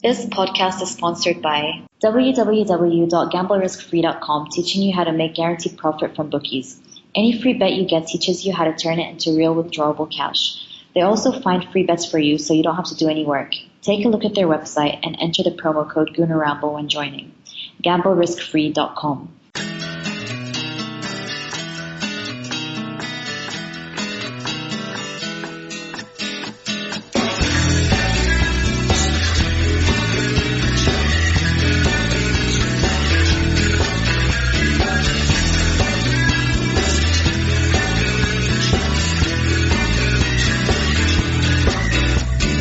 This podcast is sponsored by www.gambleriskfree.com, teaching you how to make guaranteed profit from bookies. Any free bet you get teaches you how to turn it into real withdrawable cash. They also find free bets for you so you don't have to do any work. Take a look at their website and enter the promo code Gooner Ramble when joining. gambleriskfree.com.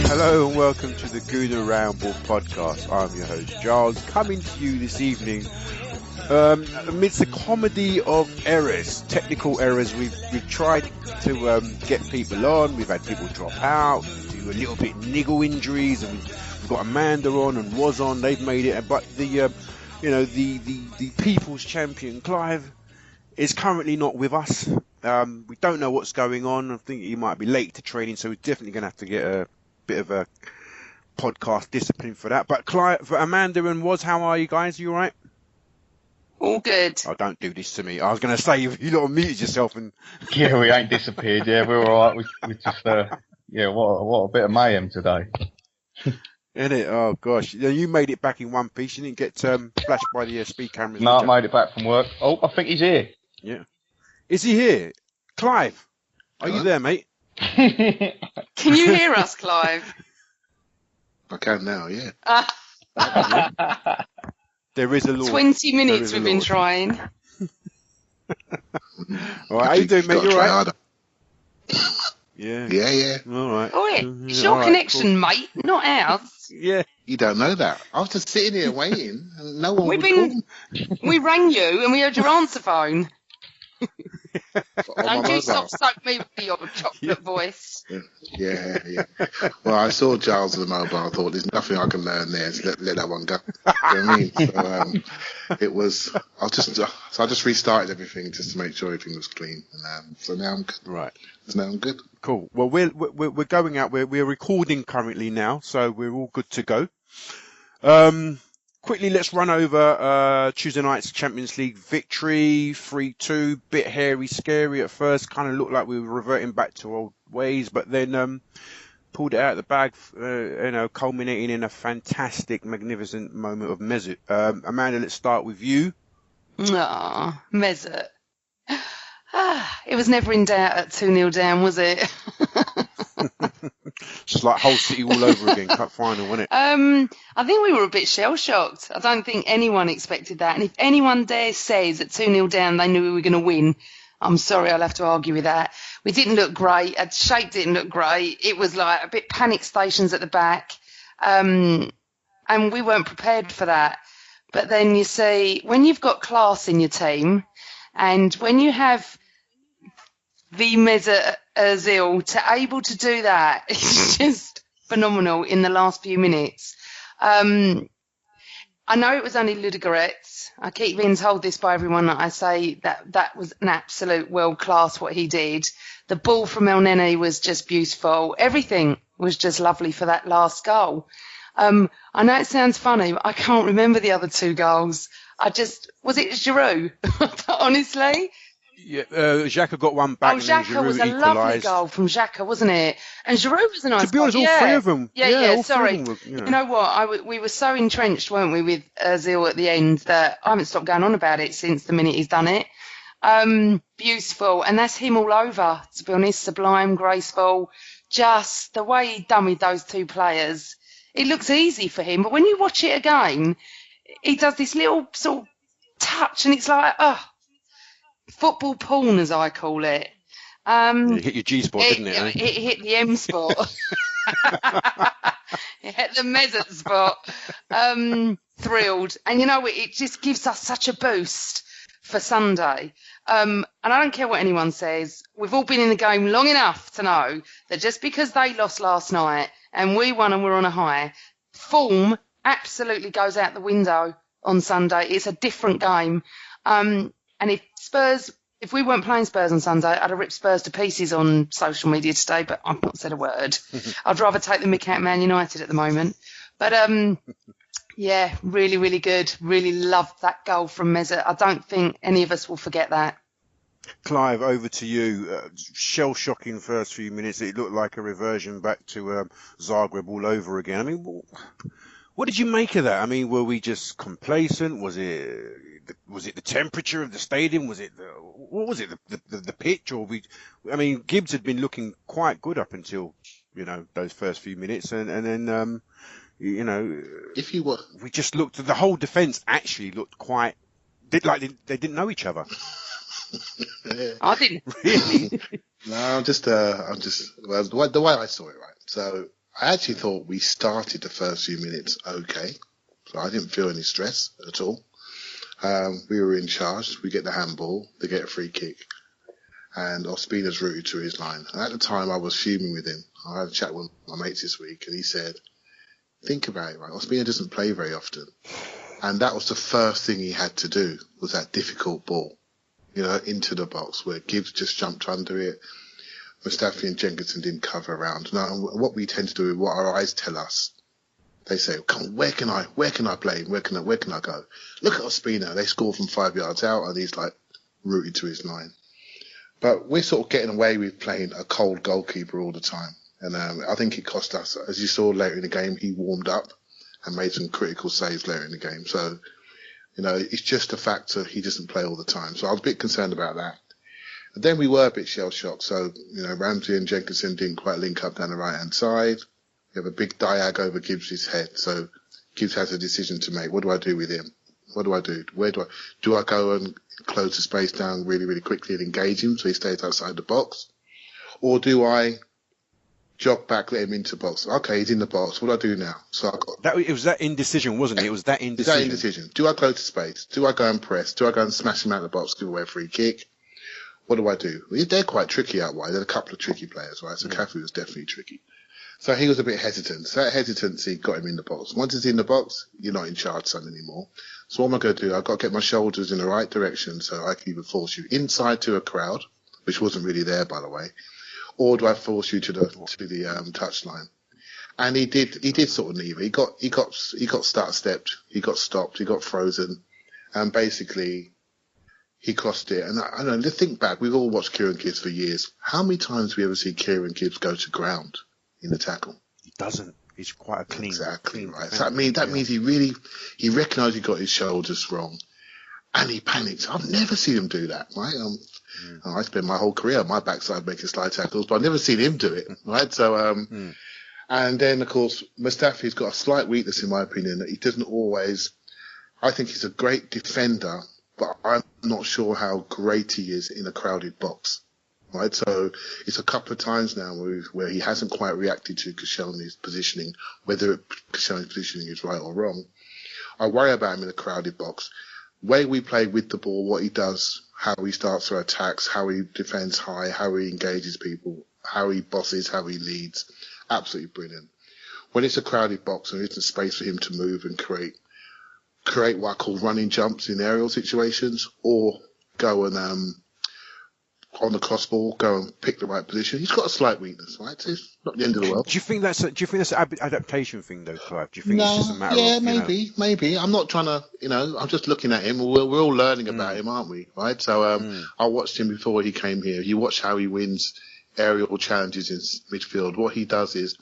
Hello and welcome to the Gooner Ramble podcast. I'm your host Giles, coming to you this evening amidst a comedy of errors, technical errors. We've tried to get people on. We've had people drop out, do a little bit niggle injuries, and we've got Amanda on and was on. They've made it, but the people's champion Clive is currently not with us. We don't know what's going on. I think he might be late to training, so we're definitely going to have to get a bit of a podcast discipline for that. But Clive, Amanda and Woz, how are you guys? Are you all right? All good. Oh, don't do this to me. I was going to say, you lot muted yourself and... Yeah, we ain't disappeared. Yeah, we're all right. We just, what a bit of mayhem today. Isn't it? Oh, gosh. You made it back in one piece. You didn't get flashed by the speed cameras. No, I made it back from work. Oh, I think he's here. Yeah. Is he here? Clive, are you there, mate? Can you hear us, Clive? I can now, yeah. There is a law. 20 minutes we've been trying. All right, how you doing, mate? You all right? Harder. Yeah. Yeah. All right. Oh, it's your connection, cool. Mate, not ours. Yeah. You don't know that. I was just sitting here waiting, and no one would call. We rang you, and we heard your answer phone. Don't you soak me with your chocolate voice. Yeah. Well, I saw Giles on the mobile. I thought there's nothing I can learn there, so let that one go. You know what I mean? So it was. I just restarted everything just to make sure everything was clean. And so now I'm good. Right. So now I'm good. Cool. Well, we're going out. We're recording currently now, so we're all good to go. Quickly, let's run over Tuesday night's Champions League victory, 3-2. Bit hairy, scary at first. Kind of looked like we were reverting back to old ways, but then pulled it out of the bag. Culminating in a fantastic, magnificent moment of Mesut. Amanda, let's start with you. Ah, Mesut. It was never in doubt at 2-0 down, was it? Just like Hull City all over again, cup final, wasn't it? I think we were a bit shell-shocked. I don't think anyone expected that. And if anyone says at 2-0 down they knew we were going to win, I'm sorry, I'll have to argue with that. We didn't look great. Our shape didn't look great. It was like a bit panic stations at the back. And we weren't prepared for that. But then you see, when you've got class in your team and when you have the Mesut Özil able to do that, it's just phenomenal in the last few minutes. I know it was only Ludogorets. I keep being told this by everyone that I say that was an absolute world class what he did. The ball from El Neni was just beautiful. Everything was just lovely for that last goal. I know it sounds funny, but I can't remember the other two goals. Was it Giroud? Honestly. Yeah, Xhaka got one back. Xhaka was a lovely goal from Xhaka, wasn't it? And Giroud was a nice goal. To be honest, all three of them. Yeah, sorry. You know what? We were so entrenched, weren't we, with Özil at the end that I haven't stopped going on about it since the minute he's done it. Beautiful. And that's him all over, to be honest. Sublime, graceful. Just the way he done with those two players. It looks easy for him, but when you watch it again, he does this little sort of touch and it's like, football porn, as I call it. It hit your G-spot, didn't it? It hit the M spot. It hit the Mesut spot. Thrilled. And you know, it just gives us such a boost for Sunday. And I don't care what anyone says. We've all been in the game long enough to know that just because they lost last night and we won and we're on a high, form absolutely goes out the window on Sunday. It's a different game. And if we weren't playing Spurs on Sunday, I'd have ripped Spurs to pieces on social media today, but I've not said a word. I'd rather take the mick out Man United at the moment. But yeah, really, really good. Really loved that goal from Mesut. I don't think any of us will forget that. Clive, over to you. Shell-shocking first few minutes. It looked like a reversion back to Zagreb all over again. I mean, what did you make of that? I mean, were we just complacent? Was it the temperature of the stadium? Was it the pitch? Or I mean, Gibbs had been looking quite good up until those first few minutes, and then if you were, we just looked. The whole defence actually looked quite like they didn't know each other. I didn't really. No, I'm just well, the way I saw it, right? So I actually thought we started the first few minutes okay, so I didn't feel any stress at all. We were in charge. We get the handball, they get a free kick, and Ospina's routed to his line. And at the time, I was fuming with him. I had a chat with my mates this week, and he said, "Think about it, right? Ospina doesn't play very often, and that was the first thing he had to do was that difficult ball." Into the box where Gibbs just jumped under it. Mustafi and Jenkinson didn't cover around. Now, what we tend to do, what our eyes tell us, they say, "Come on, where can I play? Where can I go?" Look at Ospina. They score from 5 yards out, and he's like rooted to his line. But we're sort of getting away with playing a cold goalkeeper all the time, and I think it cost us. As you saw later in the game, he warmed up and made some critical saves later in the game. So. It's just a factor. He doesn't play all the time. So I was a bit concerned about that. And then we were a bit shell-shocked. So, Ramsey and Jenkinson didn't quite link up down the right-hand side. We have a big diag over Gibbs' head. So Gibbs has a decision to make. What do I do with him? What do I do? Do I go and close the space down really, really quickly and engage him so he stays outside the box? Or do I jog back, let him into the box? Okay, he's in the box. What do I do now? So it was that indecision, wasn't it? It was that indecision. That indecision. Do I close the space? Do I go and press? Do I go and smash him out of the box, give away a free kick? What do I do? They're quite tricky out wide. There are a couple of tricky players, right? So Cafu was definitely tricky. So he was a bit hesitant. So that hesitancy got him in the box. Once he's in the box, you're not in charge, son, anymore. So what am I going to do? I've got to get my shoulders in the right direction so I can either force you inside to a crowd, which wasn't really there, by the way, or do I force you to the touchline? And he did sort of neither. He got start-stepped, he got stopped, he got frozen, and basically he crossed it. And I don't know, to think back, we've all watched Kieran Gibbs for years. How many times have we ever seen Kieran Gibbs go to ground in the tackle? He doesn't. He's quite a clean. Exactly right. So that means he recognised he got his shoulders wrong, and he panicked. I've never seen him do that, right? I spent my whole career on my backside making slide tackles, but I've never seen him do it, right? So, and then of course Mustafi's got a slight weakness in my opinion that he doesn't always. I think he's a great defender, but I'm not sure how great he is in a crowded box, right? So it's a couple of times now where he hasn't quite reacted to Koscielny's positioning, whether Koscielny's positioning is right or wrong. I worry about him in a crowded box. Way we play with the ball, what he does, how he starts for attacks, how he defends high, how he engages people, how he bosses, how he leads. Absolutely brilliant. When it's a crowded box and there isn't space for him to move and create what I call running jumps in aerial situations, or go and on the cross ball, go and pick the right position. He's got a slight weakness, right? So it's not the end of the world. Do you think that's an adaptation thing, though, Clive? Do you think it's just a matter of maybe. I'm not trying to, I'm just looking at him. We're all learning about him, aren't we? Right? So I watched him before he came here. You watch how he wins aerial challenges in midfield. What he does is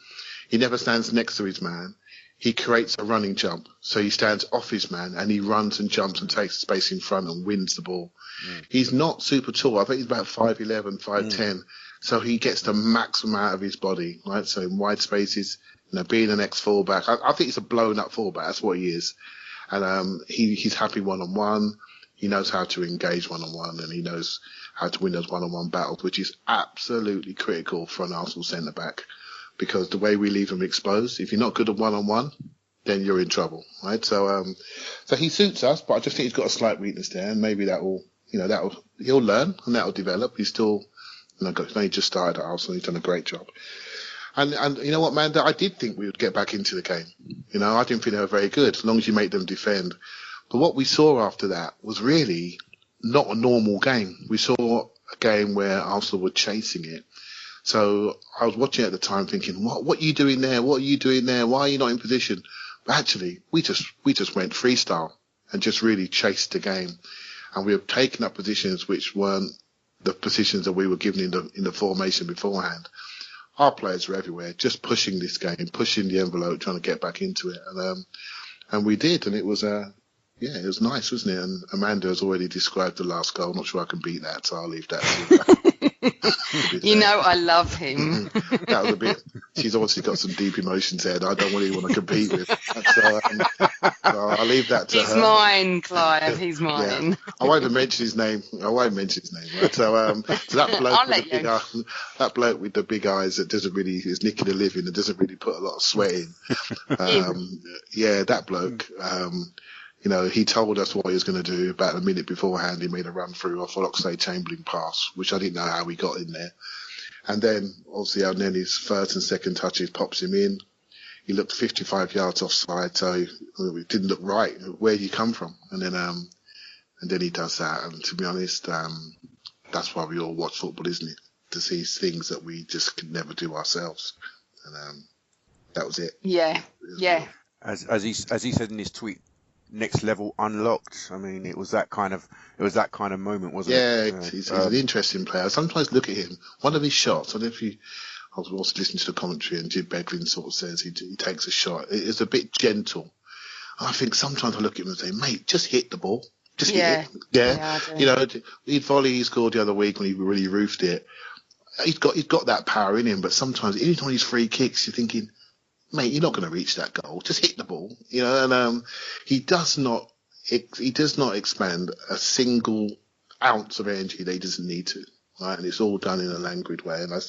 he never stands next to his man. He creates a running jump. So he stands off his man and he runs and jumps and takes space in front and wins the ball. He's not super tall. I think he's about 5'11", 5'10". So he gets the maximum out of his body, right? So in wide spaces, being an ex-fullback. I think he's a blown-up fullback. That's what he is. And he's happy one-on-one. He knows how to engage one-on-one, and he knows how to win those one-on-one battles, which is absolutely critical for an Arsenal centre-back. Because the way we leave him exposed, if you're not good at one-on-one, then you're in trouble, right? So he suits us, but I just think he's got a slight weakness there, and maybe he'll learn and that'll develop. He's still, he's only just started at Arsenal. He's done a great job. And you know what, man? I did think we would get back into the game. I didn't think they were very good, as long as you make them defend. But what we saw after that was really not a normal game. We saw a game where Arsenal were chasing it. So I was watching at the time thinking, what are you doing there? What are you doing there? Why are you not in position? But actually, we just went freestyle and just really chased the game. And we have taken up positions which weren't the positions that we were given in the formation beforehand. Our players were everywhere, just pushing this game, pushing the envelope, trying to get back into it. And we did. And it was, it was nice, wasn't it? And Amanda has already described the last goal. I'm not sure I can beat that, so I'll leave that to you know, I love him. That was a bit. She's obviously got some deep emotions there that I don't really want to compete with. So I'll leave that to her. He's mine, Clive. He's mine. Yeah. I won't even mention his name. Right? So that bloke with the big eyes that doesn't really is nicking a living and doesn't really put a lot of sweat in. That bloke. He told us what he was going to do about a minute beforehand. He made a run through off an Oxlade-Chamberlain pass, which I didn't know how he got in there. And then, obviously, his first and second touches pops him in. He looked 55 yards offside, so it didn't look right. Where did he come from? And then he does that. And to be honest, that's why we all watch football, isn't it? To see things that we just could never do ourselves. And that was it. Yeah. As he said in his tweet, next level unlocked. I mean, it was that kind of moment, wasn't it? Yeah, he's an interesting player. I sometimes look at him. One of his shots, I was also listening to the commentary, and Jim Bedlin sort of says he takes a shot. It's a bit gentle. And I think sometimes I look at him and say, mate, just hit the ball. Just hit it. Yeah. He'd volley, he scored the other week when he really roofed it. He's got that power in him, but sometimes, even on his free kicks, you're thinking, mate, you're not going to reach that goal. Just hit the ball, And he does not expand a single ounce of energy that he doesn't need to, right? And it's all done in a languid way. And I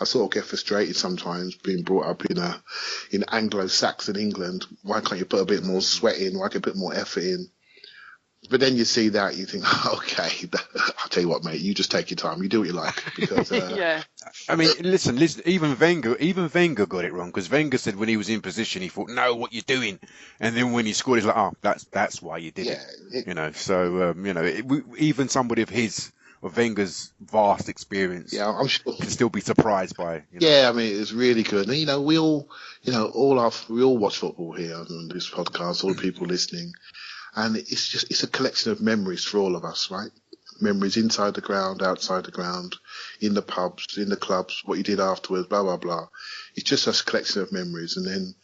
sort of get frustrated sometimes being brought up in Anglo-Saxon England. Why can't you put a bit more sweat in? Why can't you put more effort in? But then you see that, you think, okay, I'll tell you what, mate, you just take your time. You do what you like. Because, I mean, listen, even Wenger got it wrong, because Wenger said when he was in position, he thought, no, what you're doing. And then when he scored, he's like, oh, that's why you did it. So, even somebody of Wenger's vast experience, I'm sure, can still be surprised by. Yeah, I mean, it's really good. And, we all watch football here on this podcast, all the people listening. And it's a collection of memories for all of us, right? Memories inside the ground, outside the ground, in the pubs, in the clubs, what you did afterwards, blah, blah, blah. It's just a collection of memories. And then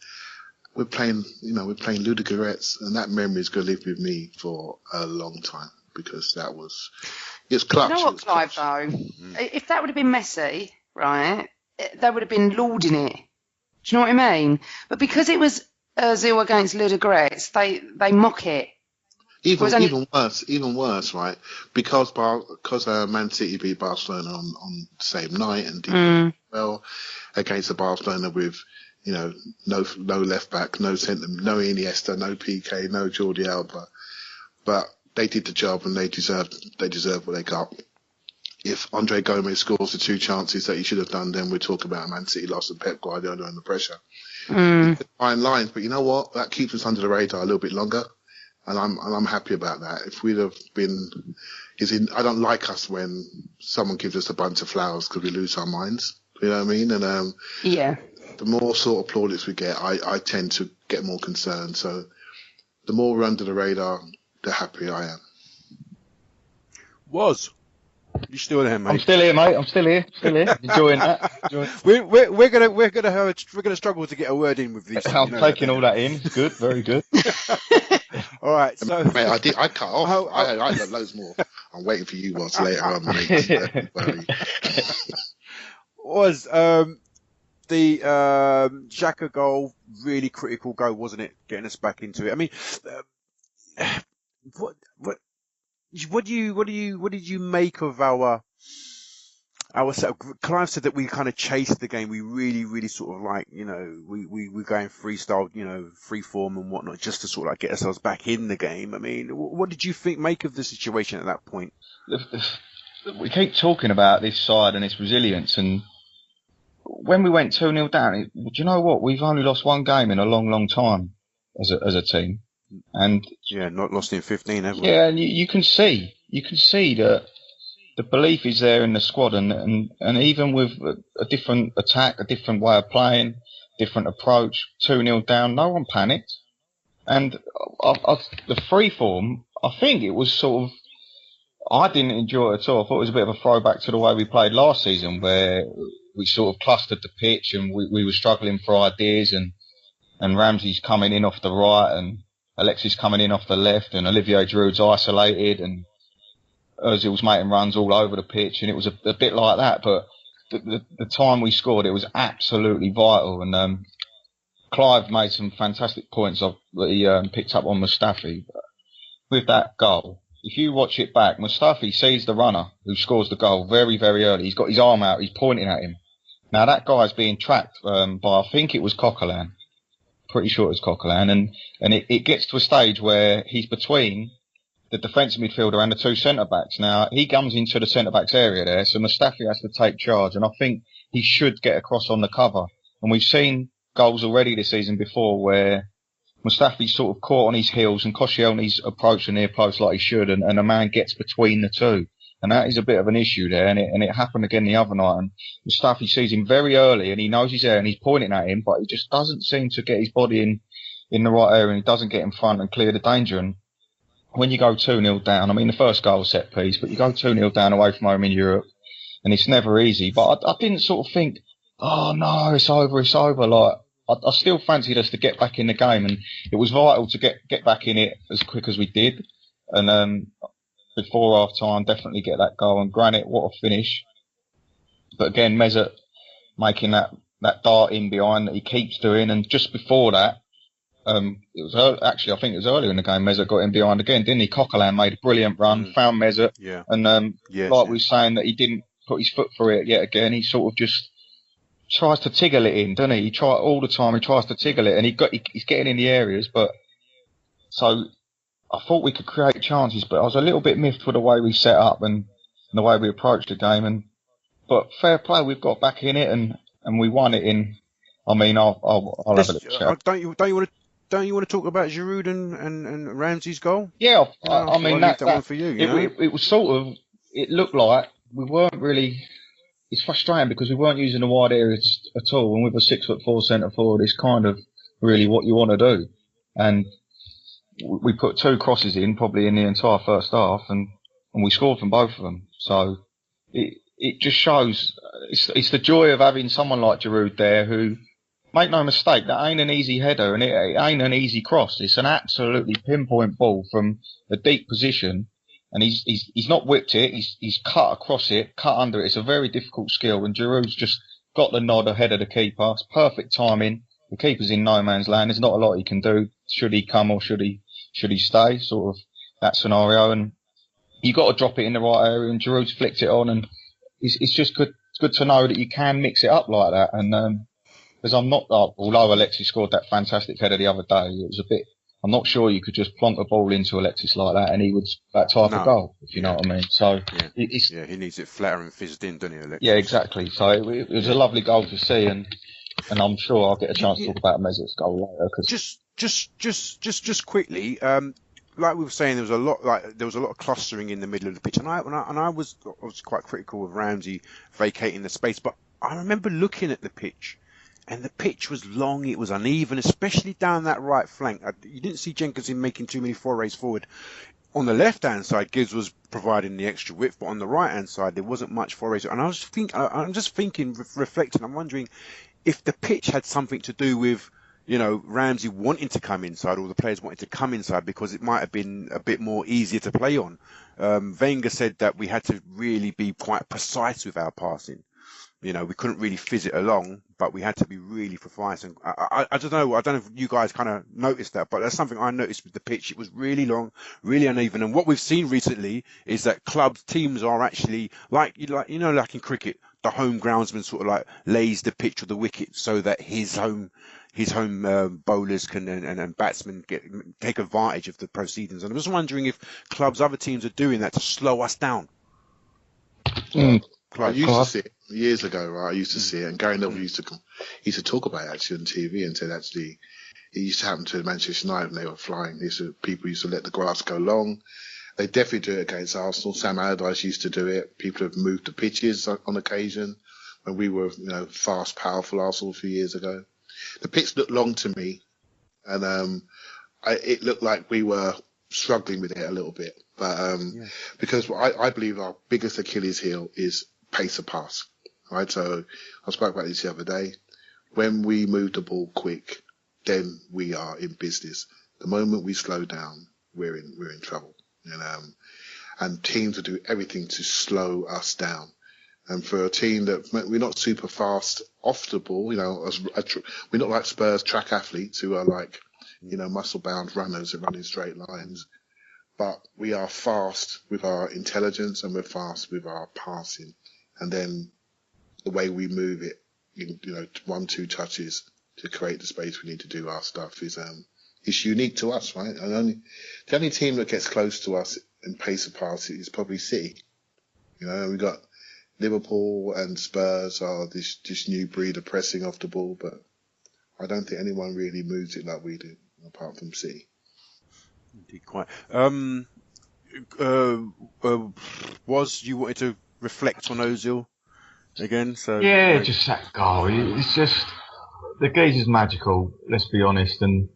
we're playing Ludogorets, and that memory is going to live with me for a long time, because it's clutch. You know what, Clive, though? If that would have been Messi, right, they would have been lauding it. Do you know what I mean? But because it was Özil against Ludogorets, they mock it. Even worse, right? Because Man City beat Barcelona on the same night and did well against the Barcelona with no left back, no centre, no Iniesta, no PK, no Jordi Alba, but they did the job and they deserved what they got. If Andre Gomez scores the two chances that he should have done, then we'd talk about Man City loss and Pep Guardiola under pressure. Fine lines, but you know what? That keeps us under the radar a little bit longer. And I'm happy about that. If we'd have been, I don't like us when someone gives us a bunch of flowers because we lose our minds. You know what I mean? And the more sort of plaudits we get, I tend to get more concerned. So the more we're under the radar, the happier I am. You still there, mate? I'm still here, mate. I'm still here. Enjoying that. We're gonna struggle to get a word in with these. I'm taking all that in. Good, very good. All right, so mate, I cut off. I got loads more. I'm waiting for you once later on, mate. Was the Xhaka goal really critical goal, wasn't it? Getting us back into it. I mean, what did you make of our Clive said that we kind of chased the game. We really sort of like, we're going freestyle, free form and whatnot, just to sort of like get ourselves back in the game. I mean, what did you make of the situation at that point? We keep talking about this side and its resilience, and when we went 2-0 down, do you know what? We've only lost one game in a long time as a team. And not lost in 15, have we? Yeah, and you can see that the belief is there in the squad, and even with a different attack, a different way of playing, different approach, 2-0 down, no one panicked. And the free form, I think it was sort of, I didn't enjoy it at all. I thought it was a bit of a throwback to the way we played last season, where we sort of clustered the pitch and we were struggling for ideas, and Ramsey's coming in off the right and Alexis coming in off the left, and Olivier Giroud's isolated, and Özil's making runs all over the pitch, and it was a bit like that. But the time we scored, it was absolutely vital. And Clive made some fantastic points that he picked up on Mustafi. With that goal, if you watch it back, Mustafi sees the runner who scores the goal very, very early. He's got his arm out, he's pointing at him. Now that guy's being tracked by, I think it was Coquelin. Pretty sure it was Coquelin. And it gets to a stage where he's between the defensive midfielder and the two centre-backs. Now, he comes into the centre-backs area there, so Mustafi has to take charge, and I think he should get across on the cover. And we've seen goals already this season before where Mustafi's sort of caught on his heels and Koscielny's approaching the near post like he should, and a man gets between the two. And that is a bit of an issue there, and it happened again the other night. And Mustafi sees him very early, and he knows he's there, and he's pointing at him, but he just doesn't seem to get his body in the right area, and he doesn't get in front and clear the danger. And when you go 2-0 down, I mean, the first goal was set piece, but you go 2-0 down away from home in Europe, and it's never easy. But I didn't sort of think, oh no, it's over. Like, I still fancied us to get back in the game, and it was vital to get back in it as quick as we did. And before half time, definitely get that goal. And Granit, what a finish! But again, Mesut making that dart in behind that he keeps doing. And just before that, it was actually, I think it was earlier in the game, Mesut got in behind again, didn't he? Coquelin made a brilliant run, found Mesut, and we were saying that he didn't put his foot through it yet again. He sort of just tries to tiggle it in, doesn't he? He tries all the time. He tries to tiggle it, and he's getting in the areas. But so I thought we could create chances, but I was a little bit miffed with the way we set up and the way we approached the game. But fair play, we've got back in it, and we won it in. I mean, I'll have a look. Don't you want to talk about Giroud and Ramsey's goal? Yeah, I mean that one for you. It was sort of. It looked like we weren't really. It's frustrating because we weren't using the wide areas at all. And with a 6'4" centre forward, it's kind of really what you want to do. And we put 2 crosses in probably in the entire first half, and we scored from both of them. So it just shows it's the joy of having someone like Giroud there who, make no mistake, that ain't an easy header and it ain't an easy cross. It's an absolutely pinpoint ball from a deep position. And he's not whipped it. He's cut across it, cut under it. It's a very difficult skill. And Giroud's just got the nod ahead of the keeper. It's perfect timing. The keeper's in no man's land. There's not a lot he can do. Should he come or should he stay? Sort of that scenario. And you got to drop it in the right area. And Giroud's flicked it on. And it's just good. It's good to know that you can mix it up like that. And because I'm not, although Alexis scored that fantastic header the other day, it was a bit. I'm not sure you could just plonk a ball into Alexis like that and he would that type of goal, if you know what I mean. So he needs it flatter and fizzed in, doesn't he, Alexis? Yeah, exactly. So it was a lovely goal to see, and I'm sure I'll get a chance to talk about Mesut's goal later. Cause just quickly, like we were saying, there was a lot of clustering in the middle of the pitch, and I was quite critical of Ramsey vacating the space, but I remember looking at the pitch. And the pitch was long, it was uneven, especially down that right flank. You didn't see Jenkinson making too many forays forward. On the left-hand side, Gibbs was providing the extra width, but on the right-hand side, there wasn't much forays. And I'm just thinking, reflecting, I'm wondering if the pitch had something to do with, Ramsey wanting to come inside, or the players wanting to come inside, because it might have been a bit more easier to play on. Wenger said that we had to really be quite precise with our passing. We couldn't really fizz it along, but we had to be really precise. And I don't know if you guys kind of noticed that, but that's something I noticed with the pitch. It was really long, really uneven. And what we've seen recently is that teams are actually like in cricket, the home groundsman sort of like lays the pitch or the wicket so that his home bowlers can and batsmen take advantage of the proceedings. And I'm just wondering if other teams are doing that to slow us down. I used to see it years ago, right? I used to see it, and Gary Neville used to talk about it actually on TV, and said actually it used to happen to Manchester United when they were flying. People used to let the grass go long. They definitely do it against Arsenal. Sam Allardyce used to do it. People have moved the pitches on occasion when we were, fast, powerful Arsenal a few years ago. The pitch looked long to me, and it looked like we were struggling with it a little bit. But because I believe our biggest Achilles heel is pace of pass. Right, so I spoke about this the other day. When we move the ball quick, then we are in business. The moment we slow down, we're in trouble. And teams will do everything to slow us down. And for a team that we're not super fast off the ball, we're not like Spurs track athletes who are like, muscle bound runners that run in straight lines. But we are fast with our intelligence and we're fast with our passing. And then the way we move it, 1-2 touches to create the space we need to do our stuff is unique to us, right? And the only team that gets close to us in pace of pass is probably City. We got Liverpool and Spurs are this new breed of pressing off the ball, but I don't think anyone really moves it like we do, apart from City. Indeed, quite. Was you wanted to reflect on Ozil again? So yeah, just that goal. It's just the gaze is magical. Let's be honest, and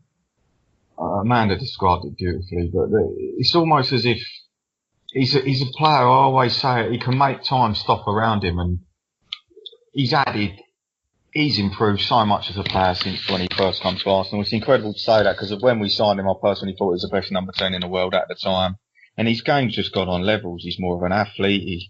Amanda described it beautifully. But it's almost as if he's a player. I always say it. He can make time stop around him, and he's improved so much as a player since when he first come to Arsenal. It's incredible to say that because when we signed him, I personally thought he was the best number 10 in the world at the time. And his game's just got on levels. He's more of an athlete.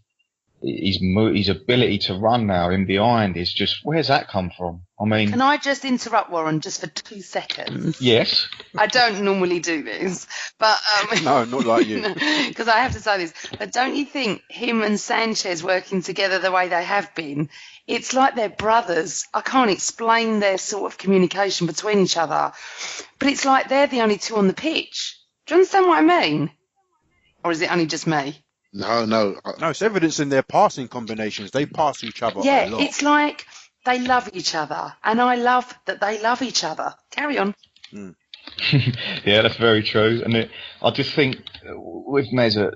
His ability to run now in behind is just, where's that come from? I mean, can I just interrupt, Warren, just for 2 seconds? Yes. I don't normally do this, but no, not like you. Because I have to say this. But don't you think him and Sanchez working together the way they have been? It's like they're brothers. I can't explain their sort of communication between each other, but it's like they're the only two on the pitch. Do you understand what I mean? Or is it only just me? No. No, it's evidence in their passing combinations. They pass each other a lot. Yeah, it's like they love each other, and I love that they love each other. Carry on. Mm. Yeah, that's very true. And I just think with Mesut,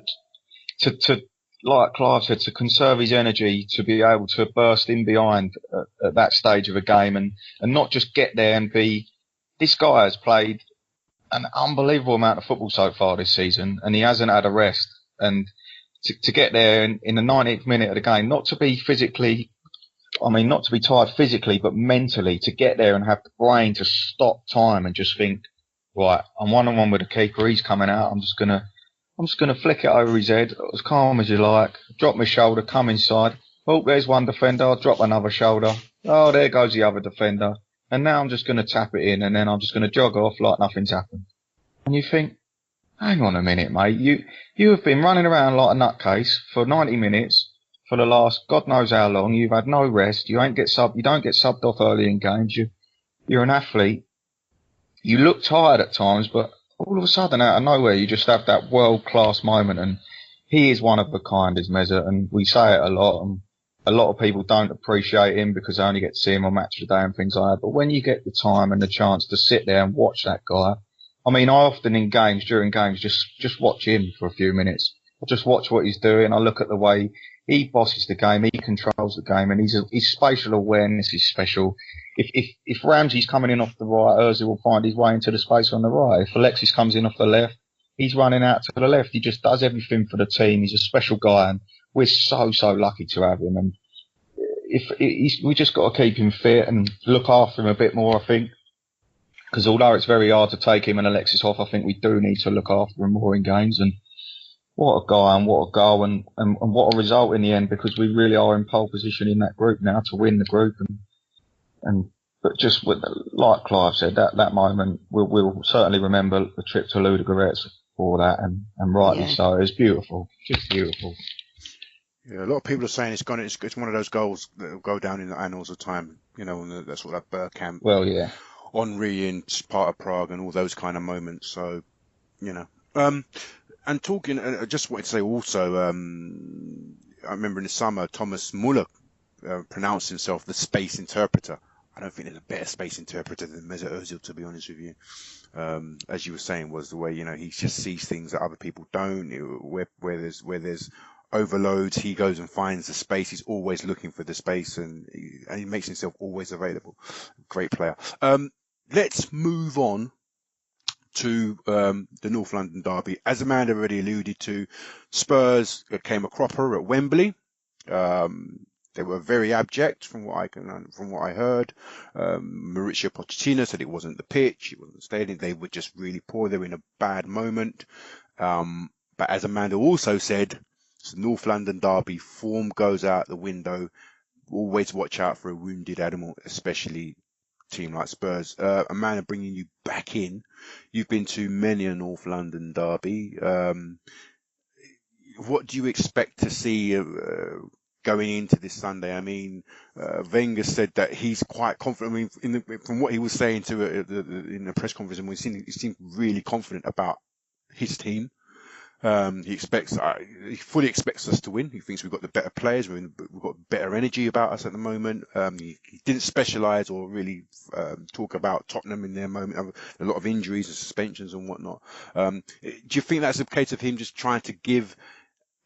to like Clive said, to conserve his energy, to be able to burst in behind at that stage of a game and not just get there and be... This guy has played an unbelievable amount of football so far this season, and he hasn't had a rest. And to get there in the 90th minute of the game, not to be tired physically, but mentally, to get there and have the brain to stop time and just think, right, I'm 1-on-1 with the keeper, he's coming out, I'm just gonna flick it over his head, as calm as you like, drop my shoulder, come inside, oh, there's one defender, I'll drop another shoulder, oh, there goes the other defender, and now I'm just gonna tap it in, and then I'm just gonna jog off like nothing's happened. And you think, hang on a minute, mate. You have been running around like a nutcase for 90 minutes for the last God knows how long. You've had no rest. You don't get subbed off early in games. You're an athlete. You look tired at times, but all of a sudden, out of nowhere, you just have that world-class moment. And he is one of a kind, is Mesut. And we say it a lot. And a lot of people don't appreciate him because they only get to see him on Match of the Day and things like that. But when you get the time and the chance to sit there and watch that guy, I mean, I often during games, just watch him for a few minutes. I just watch what he's doing. I look at the way he bosses the game, he controls the game, and his spatial awareness is special. If Ramsey's coming in off the right, Özil will find his way into the space on the right. If Alexis comes in off the left, he's running out to the left. He just does everything for the team. He's a special guy, and we're so lucky to have him. And we just got to keep him fit and look after him a bit more, I think. Because although it's very hard to take him and Alexis off, I think we do need to look after him more in games. And what a guy and what a goal and what a result in the end, because we really are in pole position in that group now to win the group. But just with, like Clive said, that moment, we'll certainly remember the trip to Ludogorets for that, and rightly so. It's beautiful, just beautiful. Yeah, a lot of people are saying it's one of those goals that will go down in the annals of time. And that's what that Bergkamp. Well, yeah. Henry in Sparta Prague and all those kind of moments. So, and talking, I just wanted to say also, I remember in the summer, Thomas Muller pronounced himself the space interpreter. I don't think there's a better space interpreter than Mesut Özil, to be honest with you. As you were saying, was the way, he just sees things that other people don't. Where there's overloads, he goes and finds the space. He's always looking for the space, and he makes himself always available. Great player. Let's move on to the North London Derby. As Amanda already alluded to, Spurs came a cropper at Wembley. They were very abject from what I heard. Mauricio Pochettino said it wasn't the pitch, it wasn't the stadium. They were just really poor. They were in a bad moment. But as Amanda also said, it's the North London Derby, form goes out the window. Always watch out for a wounded animal, especially a team like Spurs. Amanda, bringing you back in, you've been to many a North London Derby. What do you expect to see going into this Sunday? I mean, Wenger said that he's quite confident. I mean, from what he was saying in the press conference, and he seemed really confident about his team. He fully expects us to win. He thinks we've got the better players. We've got better energy about us at the moment. He didn't specialise or really talk about Tottenham in their moment. A lot of injuries and suspensions and whatnot. Do you think that's a case of him just trying to give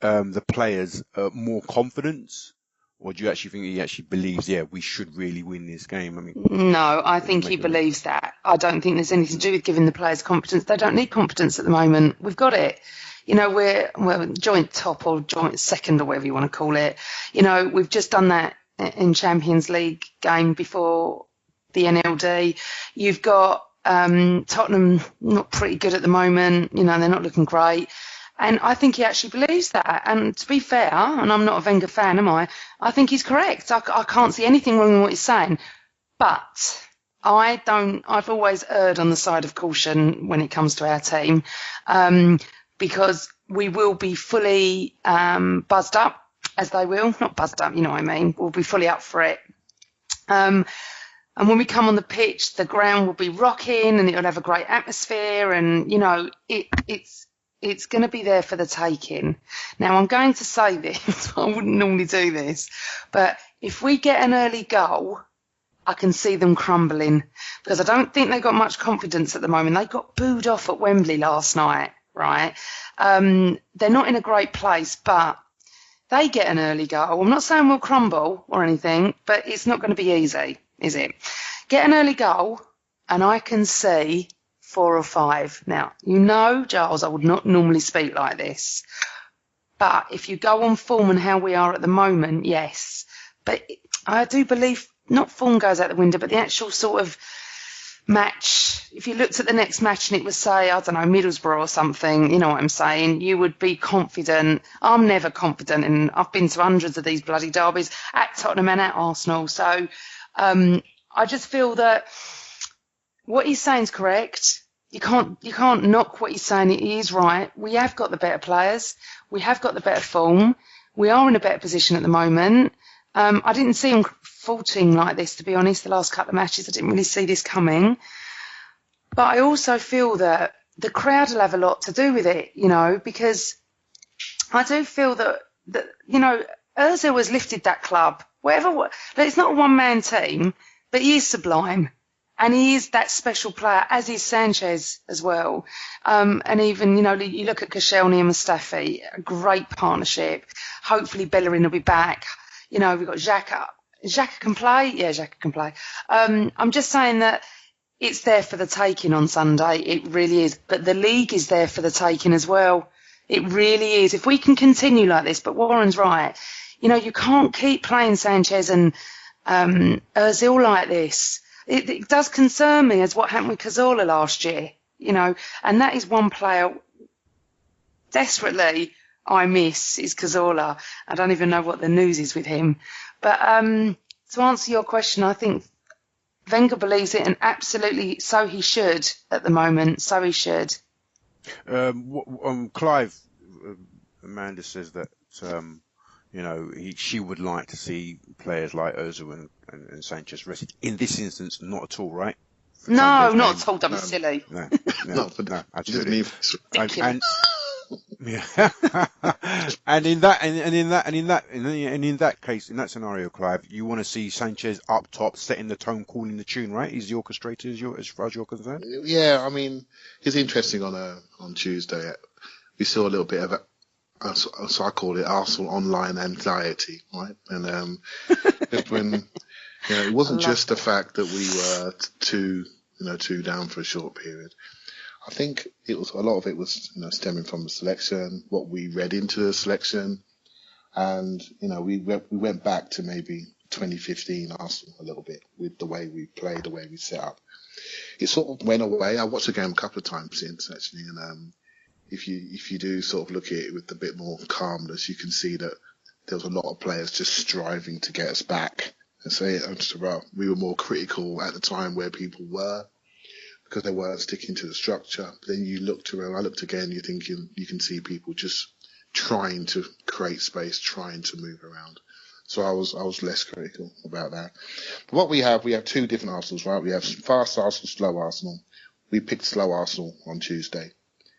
the players more confidence? Or do you actually think he actually believes, we should really win this game? I mean, no, I think he believes that. I don't think there's anything to do with giving the players confidence. They don't need confidence at the moment. We've got it. You know, we're joint top or joint second or whatever you want to call it. You know, we've just done that in Champions League game before the NLD. You've got Tottenham not pretty good at the moment. You know, they're not looking great. And I think he actually believes that. And to be fair, and I'm not a Wenger fan, am I? I think he's correct. I can't see anything wrong with what he's saying. But I've always erred on the side of caution when it comes to our team. Because we will be fully buzzed up, as they will. Not buzzed up, you know what I mean. We'll be fully up for it. And when we come on the pitch, the ground will be rocking and it'll have a great atmosphere. And, you know, it's going to be there for the taking. Now, I'm going to say this. I wouldn't normally do this. But if we get an early goal, I can see them crumbling. Because I don't think they've got much confidence at the moment. They got booed off at Wembley last night. Right, they're not in a great place, but they get an early goal. I'm not saying we'll crumble or anything, but it's not going to be easy, is it? Get an early goal, and I can see 4 or 5. Now, you know, Giles, I would not normally speak like this, but if you go on form and how we are at the moment, yes. But I do believe not form goes out the window, but the actual sort of match, if you looked at the next match and it was, say, I don't know, Middlesbrough or something, you know what I'm saying, you would be confident. I'm never confident, and I've been to hundreds of these bloody derbies at Tottenham and at Arsenal. So I just feel that what he's saying is correct. You can't knock what he's saying. He is right. We have got the better players. We have got the better form. We are in a better position at the moment. I didn't see him faulting like this, to be honest, the last couple of matches. I didn't really see this coming. But I also feel that the crowd will have a lot to do with it, you know, because I do feel that you know, Özil has lifted that club. It's not a one-man team, but he is sublime. And he is that special player, as is Sanchez as well. And even, you know, you look at Koscielny and Mustafi, a great partnership. Hopefully Bellerin will be back. You know, we've got Xhaka. Xhaka can play? Yeah, Xhaka can play. I'm just saying that it's there for the taking on Sunday. It really is. But the league is there for the taking as well. It really is. If we can continue like this, but Warren's right. You know, you can't keep playing Sanchez and Özil like this. It does concern me as what happened with Cazorla last year, you know, and that is one player desperately I miss is Cazorla. I don't even know what the news is with him. But to answer your question, I think Wenger believes it, and absolutely so he should at the moment. So he should. Clive, Amanda says that you know, she would like to see players like Ozil and Sanchez rested. In this instance, not at all, right? No, not at all. Don't be silly. No, absolutely. And in that case, in that scenario, Clive, you want to see Sanchez up top, setting the tone, calling the tune, right? He's the orchestrator, as far as you're concerned. Yeah, I mean, it's interesting on Tuesday. We saw a little bit of so I call it Arsenal online anxiety, right? And just when, you know, it wasn't just the fact that we were two down for a short period. I think a lot of it was, stemming from the selection, what we read into the selection, and we went back to maybe 2015 Arsenal a little bit with the way we played, the way we set up. It sort of went away. I watched the game a couple of times since actually, and if you do sort of look at it with a bit more calmness, you can see that there was a lot of players just striving to get us back. And say we were more critical at the time where people were, because they weren't sticking to the structure. Then you looked around, I looked again, you're thinking, you can see people just trying to create space, trying to move around. So I was less critical about that. But what we have two different Arsenals, right? We have fast Arsenal, slow Arsenal. We picked slow Arsenal on Tuesday.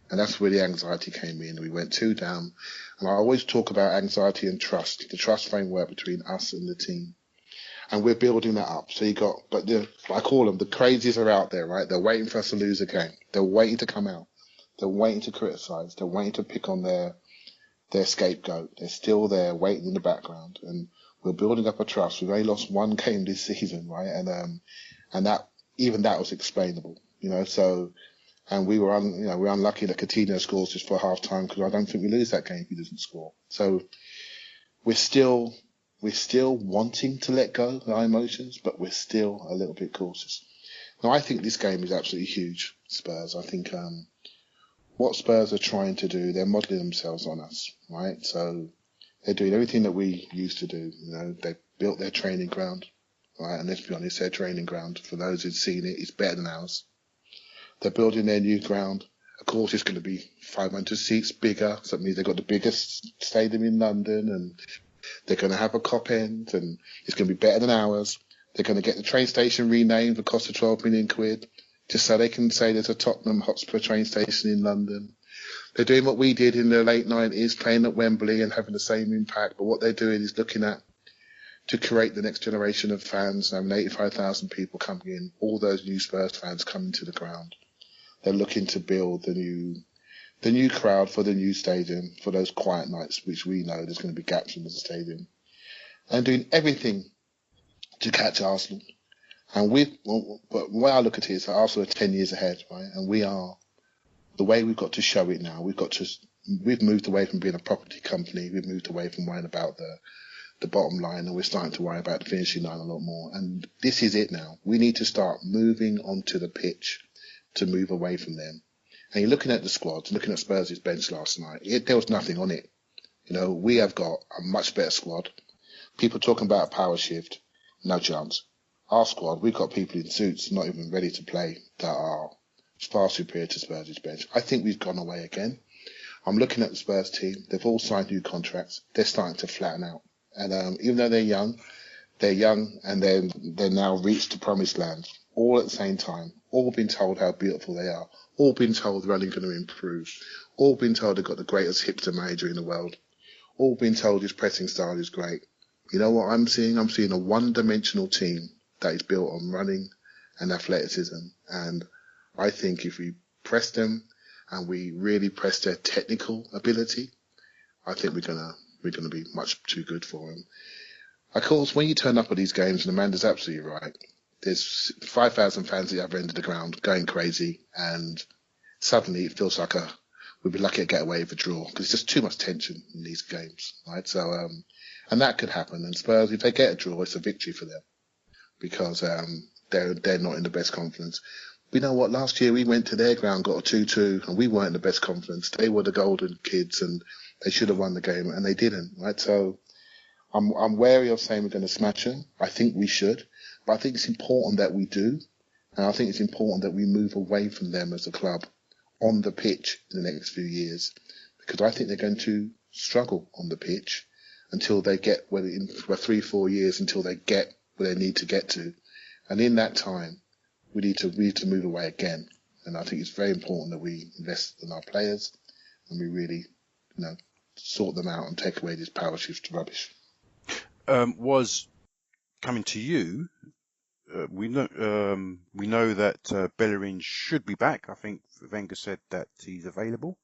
And that's where the anxiety came in. We went 2 down. And I always talk about anxiety and trust, the trust framework between us and the team. And we're building that up. So I call them, the crazies are out there, right? They're waiting for us to lose a game. They're waiting to come out. They're waiting to criticize. They're waiting to pick on their scapegoat. They're still there waiting in the background. And we're building up a trust. We've only lost 1 game this season, right? And that was explainable, so, and we were we're unlucky that Coutinho scores just for half time, because I don't think we lose that game if he doesn't score. So we're still wanting to let go of our emotions, but we're still a little bit cautious. Now, I think this game is absolutely huge, Spurs. I think what Spurs are trying to do, they're modelling themselves on us, right? So they're doing everything that we used to do. They built their training ground, right? And let's be honest, their training ground, for those who've seen it, is better than ours. They're building their new ground. Of course, it's going to be 500 seats bigger. So that means they've got the biggest stadium in London, and they're going to have a cop end, and it's going to be better than ours. They're going to get the train station renamed for cost of 12 million quid, just so they can say there's a Tottenham Hotspur train station in London. They're doing what we did in the late 90s, playing at Wembley and having the same impact. But what they're doing is looking to create the next generation of fans, having 85,000 people coming in, all those new Spurs fans coming to the ground. They're looking to build the new crowd for the new stadium, for those quiet nights, which we know there's going to be gaps in the stadium, and doing everything to catch Arsenal. And but the way I look at it is that Arsenal are 10 years ahead, right? And we are, the way we've got to show it now, we've moved away from being a property company. We've moved away from worrying about the bottom line, and we're starting to worry about the finishing line a lot more. And this is it now. We need to start moving onto the pitch to move away from them. And you're looking at the squad, looking at Spurs' bench last night, there was nothing on it. We have got a much better squad. People talking about a power shift, no chance. Our squad, we've got people in suits not even ready to play that are far superior to Spurs' bench. I think we've gone away again. I'm looking at the Spurs team. They've all signed new contracts. They're starting to flatten out. And even though they're young and they're now reached the promised land, all at the same time, all been told how beautiful they are, all been told they're only going to improve, all been told they've got the greatest hipster manager in the world, all been told his pressing style is great. You know what I'm seeing? I'm seeing a one-dimensional team that is built on running and athleticism. And I think if we press them and we really press their technical ability, I think we're gonna be much too good for them. Of course, when you turn up at these games, and Amanda's absolutely right, there's 5,000 fans at the other end of the ground going crazy, and suddenly it feels like we'd be lucky to get away with a draw, because there's just too much tension in these games, right? So, and that could happen. And Spurs, if they get a draw, it's a victory for them, because they're not in the best confidence. But you know what? Last year we went to their ground, got a 2-2, and we weren't in the best confidence. They were the golden kids, and they should have won the game, and they didn't, right? So I'm wary of saying we're going to smash them. I think we should, but I think it's important that we do, and I think it's important that we move away from them as a club on the pitch in the next few years, because I think they're going to struggle on the pitch until they get for 3-4 years until they get where they need to get to, and in that time we need to move away again. And I think it's very important that we invest in our players and we really, sort them out and take away this power shift rubbish. Was coming to you. We know that Bellerin should be back. I think Wenger said that he's available.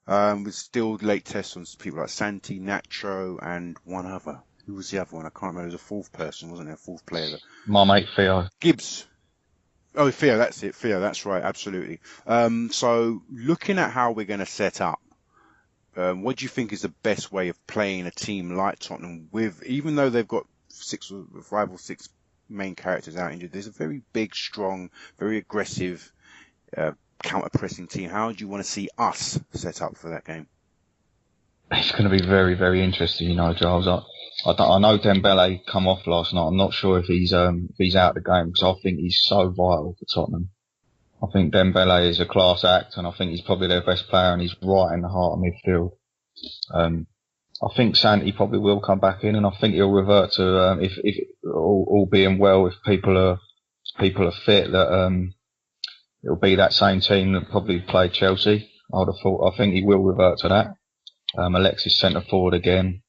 With still late tests on people like Santi, Nacho, and one other. Who was the other one? I can't remember. There was a fourth person, wasn't there? A fourth player. My mate Theo. Gibbs. Oh, Theo, that's it. Theo, that's right. Absolutely. So looking at how we're going to set up, what do you think is the best way of playing a team like Tottenham with, even though they've got 5 or 6 main characters out injured, there's a very big, strong, very aggressive, counter-pressing team. How do you want to see us set up for that game? It's going to be very, very interesting, Giles. I know Dembele come off last night. I'm not sure if he's out of the game because I think he's so vital for Tottenham. I think Dembele is a class act, and I think he's probably their best player, and he's right in the heart of midfield. I think Santi probably will come back in, and I think he'll revert to if all being well, if people are fit, that it'll be that same team that probably played Chelsea. I think he will revert to that. Alexis centre forward again,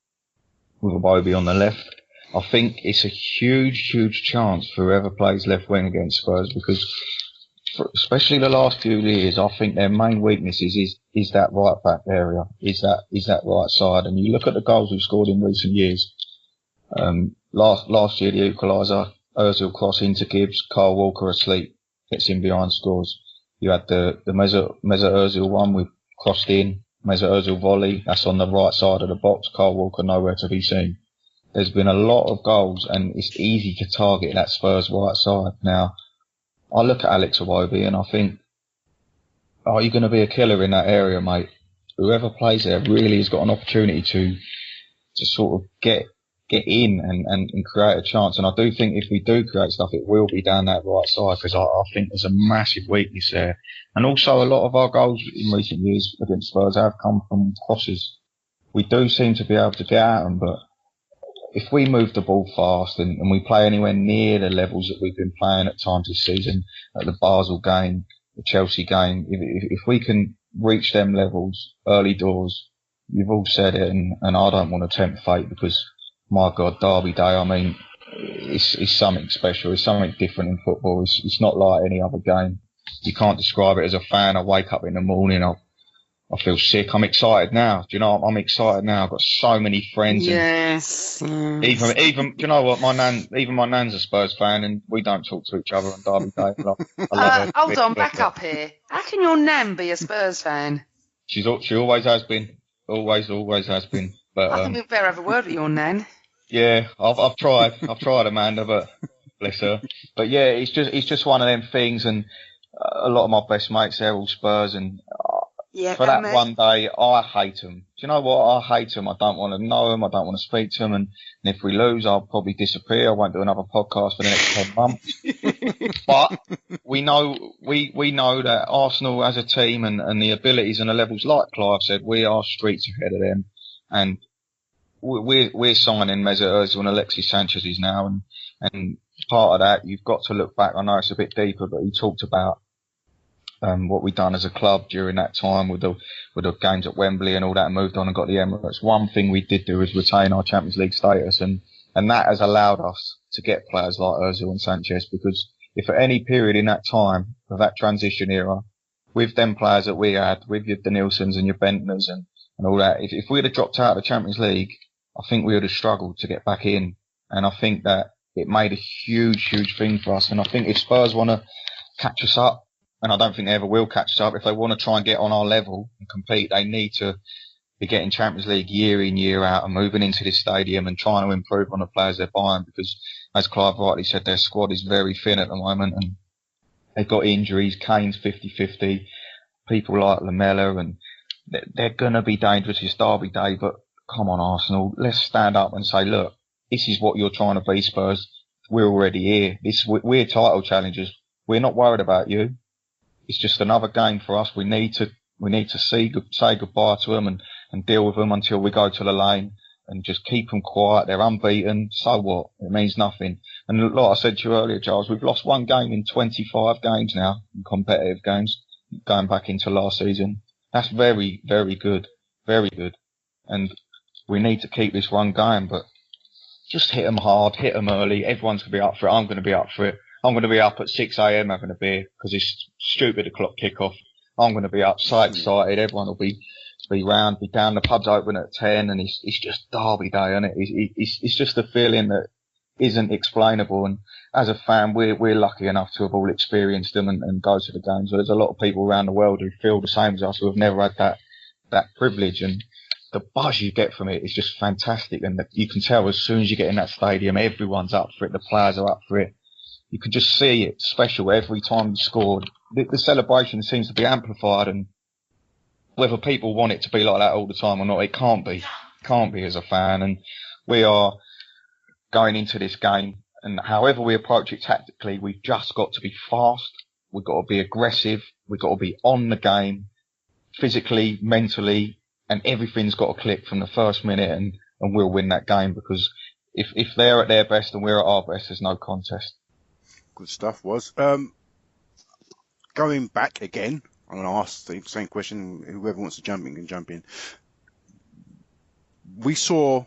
with Iwobi on the left. I think it's a huge, huge chance for whoever plays left wing against Spurs, because especially the last few years, I think their main weakness is that right back area, is that right side. And you look at the goals we've scored in recent years. Last year, the equaliser, Özil cross into Gibbs, Kyle Walker asleep, gets in behind, scores. You had the Mesut Özil one, we crossed in, Mesut Özil volley, that's on the right side of the box, Kyle Walker nowhere to be seen. There's been a lot of goals, and it's easy to target that Spurs right side. Now, I look at Alex Iwobi and I think, are you going to be a killer in that area, mate? Whoever plays there really has got an opportunity to sort of get in and create a chance. And I do think if we do create stuff, it will be down that right side, because I think there's a massive weakness there. And also, a lot of our goals in recent years against Spurs have come from crosses. We do seem to be able to get at them, but if we move the ball fast and we play anywhere near the levels that we've been playing at times this season, at the Basel game, the Chelsea game, if we can reach them levels early doors, you've all said it, and I don't want to tempt fate, because, my God, Derby Day, I mean, it's something special. It's something different in football. It's not like any other game. You can't describe it as a fan. I wake up in the morning, I feel sick. I'm excited now. Do you know? I'm excited now. I've got so many friends. Yes. And even, do you know what? My nan's a Spurs fan, and we don't talk to each other on Derby Day. I love her. Hold on, back up here. How can your nan be a Spurs fan? She always has been. Always has been. But I think we better have a word with your nan. Yeah, I've tried, Amanda, but bless her. But yeah, it's just one of them things, and a lot of my best mates, they're all Spurs, and for that one day, I hate them. Do you know what? I hate them. I don't want to know them. I don't want to speak to them. And if we lose, I'll probably disappear. I won't do another podcast for the next 10 months. But we know that Arsenal as a team and the abilities and the levels, like Clive said, we are streets ahead of them. And we're signing Mesut Özil and Alexis Sanchez now. And part of that, you've got to look back. I know it's a bit deeper, but he talked about what we've done as a club during that time with the games at Wembley and all that, and moved on and got the Emirates. One thing we did do is retain our Champions League status, and that has allowed us to get players like Özil and Sanchez, because if at any period in that time of that transition era, with them players that we had, with your Danielsons and your Bentners and all that, if we had dropped out of the Champions League, I think we would have struggled to get back in. And I think that it made a huge, huge thing for us. And I think if Spurs want to catch us up, and I don't think they ever will catch us up, if they want to try and get on our level and compete, they need to be getting Champions League year in, year out, and moving into this stadium and trying to improve on the players they're buying, because, as Clive rightly said, their squad is very thin at the moment, and they've got injuries. Kane's 50-50. People like Lamella, and they're going to be dangerous this Derby Day. But come on, Arsenal, let's stand up and say, look, this is what you're trying to be, Spurs. We're already here. We're title challengers. We're not worried about you. It's just another game for us. We need to say goodbye to them and deal with them until we go to the lane, and just keep them quiet. They're unbeaten. So what? It means nothing. And like I said to you earlier, Giles, we've lost one game in 25 games now, in competitive games, going back into last season. That's very, very good. Very good. And we need to keep this run going, but just hit them hard, hit them early. Everyone's going to be up for it. I'm going to be up for it. I'm going to be up at 6 a.m. having a beer, because it's stupid o'clock kickoff. I'm going to be up so excited. Everyone will be round, be down. The pub's open at 10, and it's just Derby Day, isn't it? It's just a feeling that isn't explainable. And as a fan, we're lucky enough to have all experienced them and go to the games. So there's a lot of people around the world who feel the same as us, who have never had that privilege. And the buzz you get from it is just fantastic. And you can tell as soon as you get in that stadium, everyone's up for it. The players are up for it. You can just see it special every time you scored. The celebration seems to be amplified, and whether people want it to be like that all the time or not, it can't be. Can't be as a fan. And we are going into this game, and however we approach it tactically, we've just got to be fast. We've got to be aggressive. We've got to be on the game, physically, mentally, and everything's got to click from the first minute, and we'll win that game, because if they're at their best and we're at our best, there's no contest. Good stuff, was. Going back again, I'm going to ask the same question. Whoever wants to jump in can jump in. We saw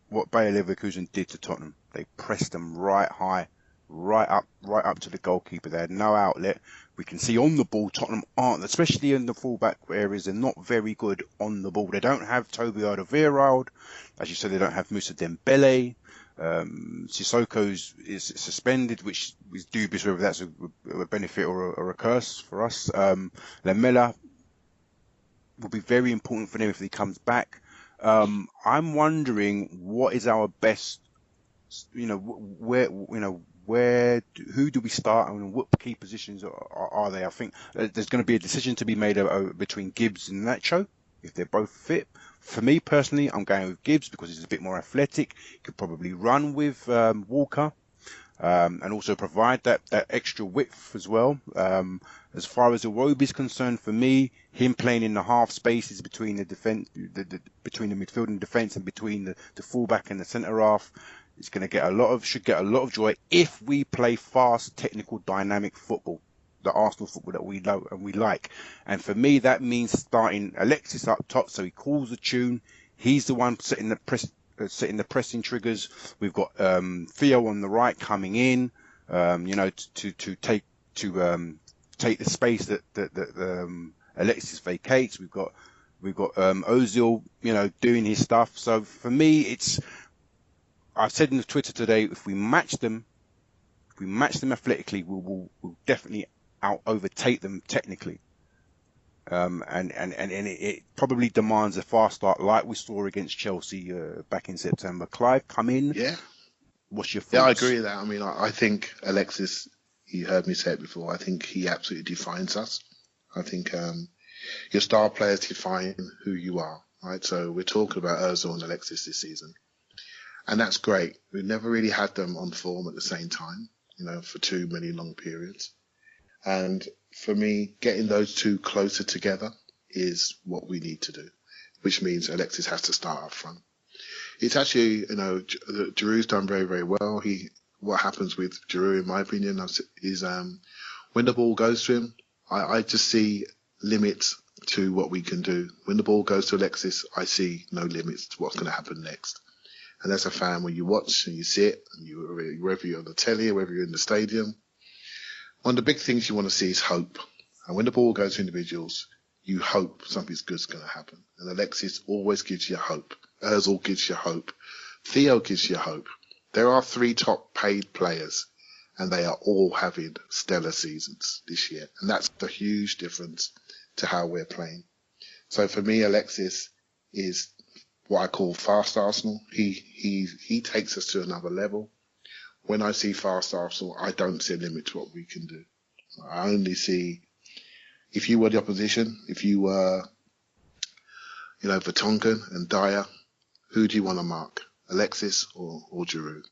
what Bayer Leverkusen did to Tottenham. They pressed them right high, right up to the goalkeeper. They had no outlet. We can see on the ball, Tottenham aren't, especially in the fullback areas, they're not very good on the ball. They don't have Toby Alderweireld. As you said, they don't have Moussa Dembele. Sissoko is suspended, which is dubious whether that's a benefit or a curse for us. Lamela will be very important for them if he comes back. I'm wondering what is our best, who do we start and what key positions are they? I think there's going to be a decision to be made between Gibbs and Nacho if they're both fit. For me personally, I'm going with Gibbs because he's a bit more athletic. He could probably run with Walker, and also provide that extra width as well. As far as Iwobi is concerned, for me, him playing in the half spaces between the defense, between the midfield and defense, and between the fullback and the centre half, is going to should get a lot of joy if we play fast, technical, dynamic football. The Arsenal football that we know and we like. And for me, that means starting Alexis up top, so he calls the tune. He's the one setting the pressing triggers. We've got Theo on the right coming in, to take the space that Alexis vacates. We've got Ozil, doing his stuff. So for me, I've said in the Twitter today, if we match them athletically, we'll definitely overtake them technically. And it probably demands a fast start like we saw against Chelsea back in September. Clive, come in. Yeah. What's your thoughts? Yeah, I agree with that. I mean, I think Alexis, you heard me say it before, I think he absolutely defines us. I think your star players define who you are, right? So we're talking about Özil and Alexis this season. And that's great. We've never really had them on form at the same time, for too many long periods. And for me, getting those two closer together is what we need to do, which means Alexis has to start up front. It's actually, Giroud's done very, very well. What happens with Giroud, in my opinion, is when the ball goes to him, I just see limits to what we can do. When the ball goes to Alexis, I see no limits to what's going to happen next. And as a fan, when you watch and you sit, and whether you're on the telly or whether you're in the stadium, one of the big things you want to see is hope. And when the ball goes to individuals, you hope something good's going to happen. And Alexis always gives you hope. Özil gives you hope. Theo gives you hope. There are 3 top paid players, and they are all having stellar seasons this year. And that's a huge difference to how we're playing. So for me, Alexis is what I call fast Arsenal. He takes us to another level. When I see fast Arsenal, I don't see a limit to what we can do. I only see, if you were the opposition, if you were, Vertonghen and Dyer, who do you want to mark? Alexis or Giroud?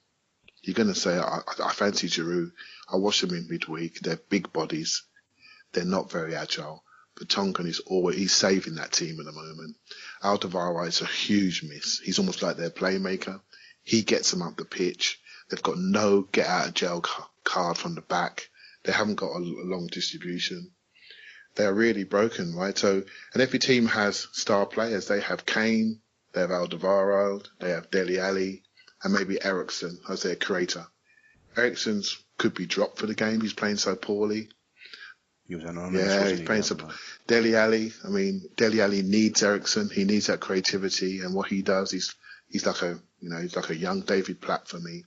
You're going to say, I fancy Giroud. I watch them in midweek. They're big bodies. They're not very agile. Vertonghen he's saving that team at the moment. Alderweireld is a huge miss. He's almost like their playmaker. He gets them up the pitch. They've got no get out of jail card from the back. They haven't got a long distribution. They're really broken, right? So, and every team has star players. They have Kane, they have Alderweireld, they have Dele Alli, and maybe Eriksen as their creator. Eriksen's could be dropped for the game. He's playing so poorly. He was anonymous, he's playing so. Dele Alli needs Eriksen. He needs that creativity, and what he does, he's like a young David Platt for me.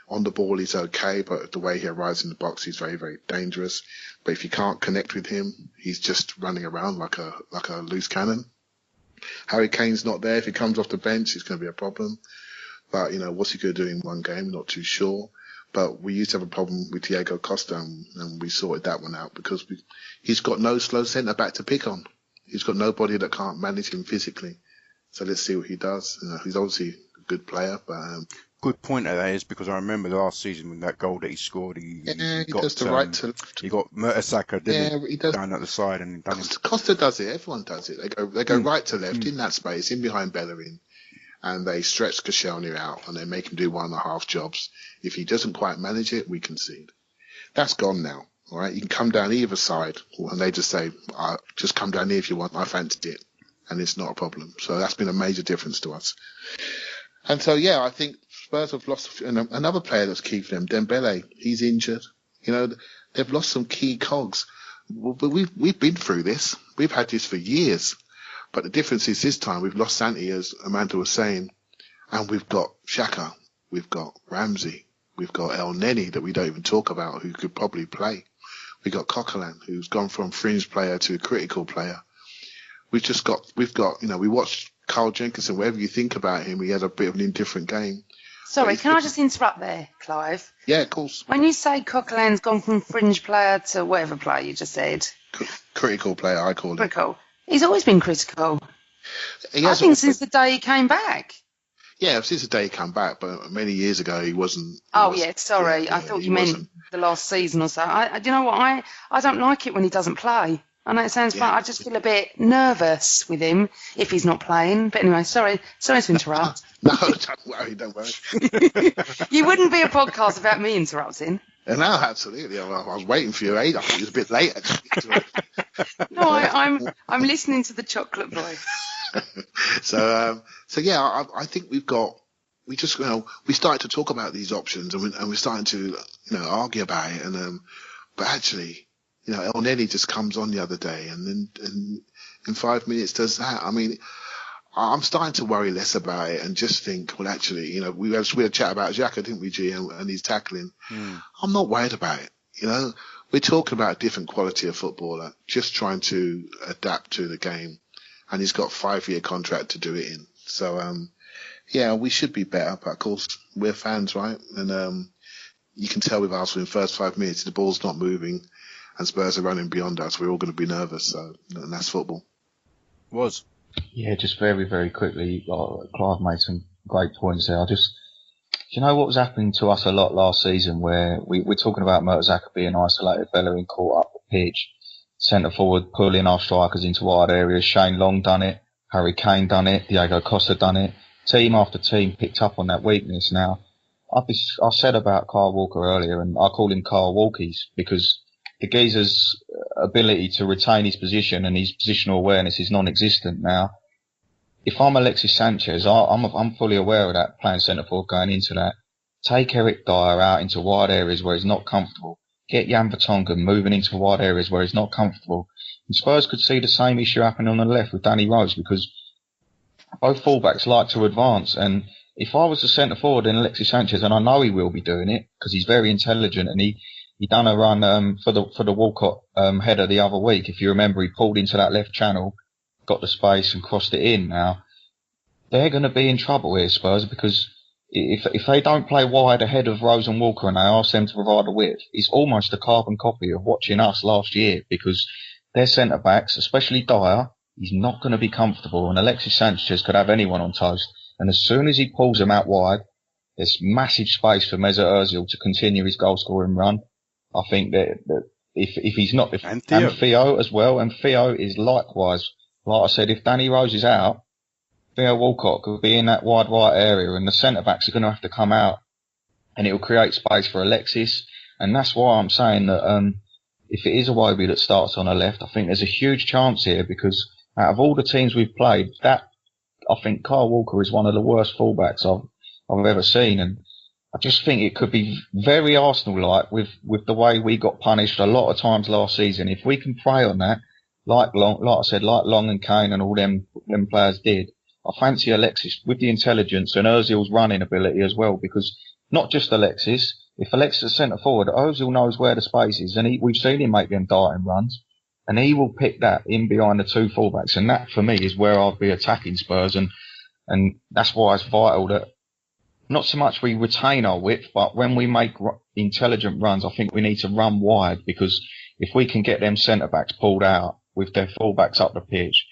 On the ball, he's okay, but the way he arrives in the box, he's very, very dangerous. But if you can't connect with him, he's just running around like a loose cannon. Harry Kane's not there. If he comes off the bench, it's going to be a problem. But, what's he going to do in one game? Not too sure. But we used to have a problem with Diego Costa, and we sorted that one out because he's got no slow centre-back to pick on. He's got nobody that can't manage him physically. So let's see what he does. He's obviously a good player, but... Good point of that is because I remember the last season when that goal that he scored, he got does the right to... He got Mertesacker, didn't he does. Down at the side. And Costa does it. Everyone does it. They go right to left in that space, in behind Bellerin, and they stretch Koscielny out and they make him do 1.5 jobs. If he doesn't quite manage it, we concede. That's gone now. All right, you can come down either side, and they just say, just come down here if you want. I fancy it, and it's not a problem. So that's been a major difference to us. And so, I think Spurs have lost another player that's key for them, Dembele. He's injured. They've lost some key cogs. But we've been through this. We've had this for years. But the difference is this time we've lost Santi, as Amanda was saying, and we've got Xhaka, we've got Ramsey, we've got El Neni that we don't even talk about, who could probably play. We've got Coquelin, who's gone from fringe player to a critical player. We watched Carl Jenkinson. Whatever you think about him, he had a bit of an indifferent game. Sorry, can I just interrupt there, Clive? Yeah, of course. When you say Coquelin's gone from fringe player to whatever player you just said. Critical player, I call him. Critical. He's always been critical. I think since the day he came back. Yeah, since the day he came back, but many years ago he wasn't. Sorry. I thought you meant the last season or so. You know what? I don't like it when he doesn't play. I know it sounds fun. I just feel a bit nervous with him if he's not playing. But anyway, sorry to interrupt. No, don't worry. You wouldn't be a podcast without me interrupting. No, absolutely. I was waiting for you, I thought it was a bit late, actually. No, I'm listening to the chocolate voice. I think we started to talk about these options and we're starting to, argue about it. And, but actually, El Neni just comes on the other day and then in 5 minutes does that. I mean, I'm starting to worry less about it and just think, well, actually, we had a chat about Xhaka, didn't we, G, and his tackling. I'm not worried about it. We're talking about a different quality of footballer, just trying to adapt to the game. And he's got a 5-year contract to do it in. So, we should be better. But of course, we're fans, right? And you can tell with Arsenal in the first 5 minutes, the ball's not moving and Spurs are running beyond us. We're all going to be nervous. So, and that's football. Yeah, just very, very quickly, Clive made some great points there. Do you know what was happening to us a lot last season where we're talking about Mertesacker being isolated, Bellerin caught up the pitch, centre forward pulling our strikers into wide areas. Shane Long done it, Harry Kane done it, Diego Costa done it. Team after team picked up on that weakness. Now, I said about Kyle Walker earlier, and I call him Kyle Walkies because the geezer's ability to retain his position and his positional awareness is non-existent. Now, if I'm Alexis Sanchez, I'm fully aware of that, playing centre forward going into that. Take Eric Dyer out into wide areas where he's not comfortable. Get Jan Vertonghen moving into wide areas where he's not comfortable. And Spurs could see the same issue happening on the left with Danny Rose because both fullbacks like to advance. And if I was the centre forward in Alexis Sanchez, and I know he will be doing it because he's very intelligent and he done a run for the Walcott header the other week. If you remember, he pulled into that left channel, got the space and crossed it in. Now, they're going to be in trouble here, Spurs, because if they don't play wide ahead of Rose and Walker and they ask them to provide a width, it's almost a carbon copy of watching us last year because their centre-backs, especially Dyer, he's not going to be comfortable and Alexis Sanchez could have anyone on toast. And as soon as he pulls them out wide, there's massive space for Mesut Ozil to continue his goal-scoring run. I think that if he's not... and Theo as well, and Theo is likewise. Like I said, if Danny Rose is out, Theo Walcott could be in that wide right area and the centre-backs are going to have to come out and it will create space for Alexis. And that's why I'm saying that if it is Iwobi that starts on the left, I think there's a huge chance here because out of all the teams we've played, I think Kyle Walker is one of the worst fullbacks I've ever seen. And I just think it could be very Arsenal-like with the way we got punished a lot of times last season. If we can prey on that, like Long and Kane and all them players did, I fancy Alexis with the intelligence and Özil's running ability as well, because not just Alexis. If Alexis is centre forward, Ozil knows where the space is, and we've seen him make them darting runs, and he will pick that in behind the two fullbacks, and that for me is where I'd be attacking Spurs, and that's why it's vital that not so much we retain our width, but when we make intelligent runs, I think we need to run wide, because if we can get them centre backs pulled out with their fullbacks up the pitch,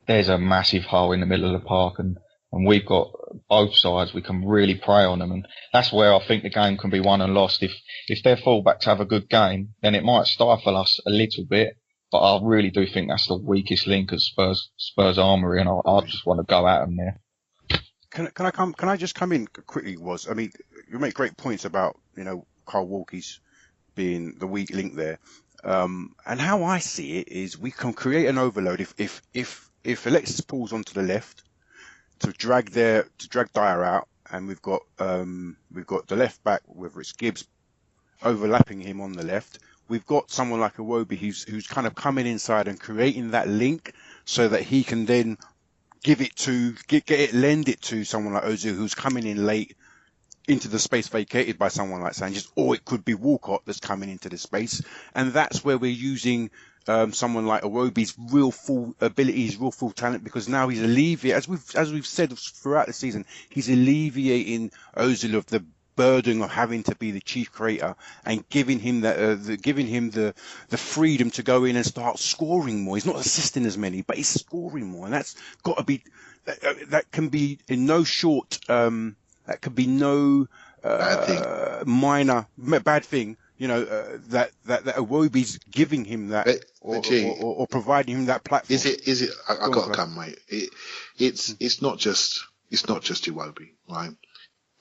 there's a massive hole in the middle of the park, and we've got both sides. We can really prey on them, and that's where I think the game can be won and lost. If their fullbacks have a good game, then it might stifle us a little bit, but I really do think that's the weakest link of Spurs armoury, and I just want to go at them there. Can I just come in quickly? I mean, you make great points about Carl Walkie's being the weak link there, and how I see it is we can create an overload if Alexis pulls onto the left to drag Dyer out, and we've got the left back, whether it's Gibbs, overlapping him on the left. We've got someone like Iwobi who's kind of coming inside and creating that link so that he can then lend it to someone like Ozil, who's coming in late into the space vacated by someone like Sanchez, or it could be Walcott that's coming into the space, and that's where we're using someone like Iwobi's real full abilities, real full talent, because now he's alleviating, as we've said throughout the season, he's alleviating Ozil of the burden of having to be the chief creator, and giving him the freedom to go in and start scoring more. He's not assisting as many, but he's scoring more, and that's got to be that can be in no short that could be no minor bad thing. That Iwobi's giving him that, or providing him that platform. Is it? I got to come, mate. It's not just Iwobi, right?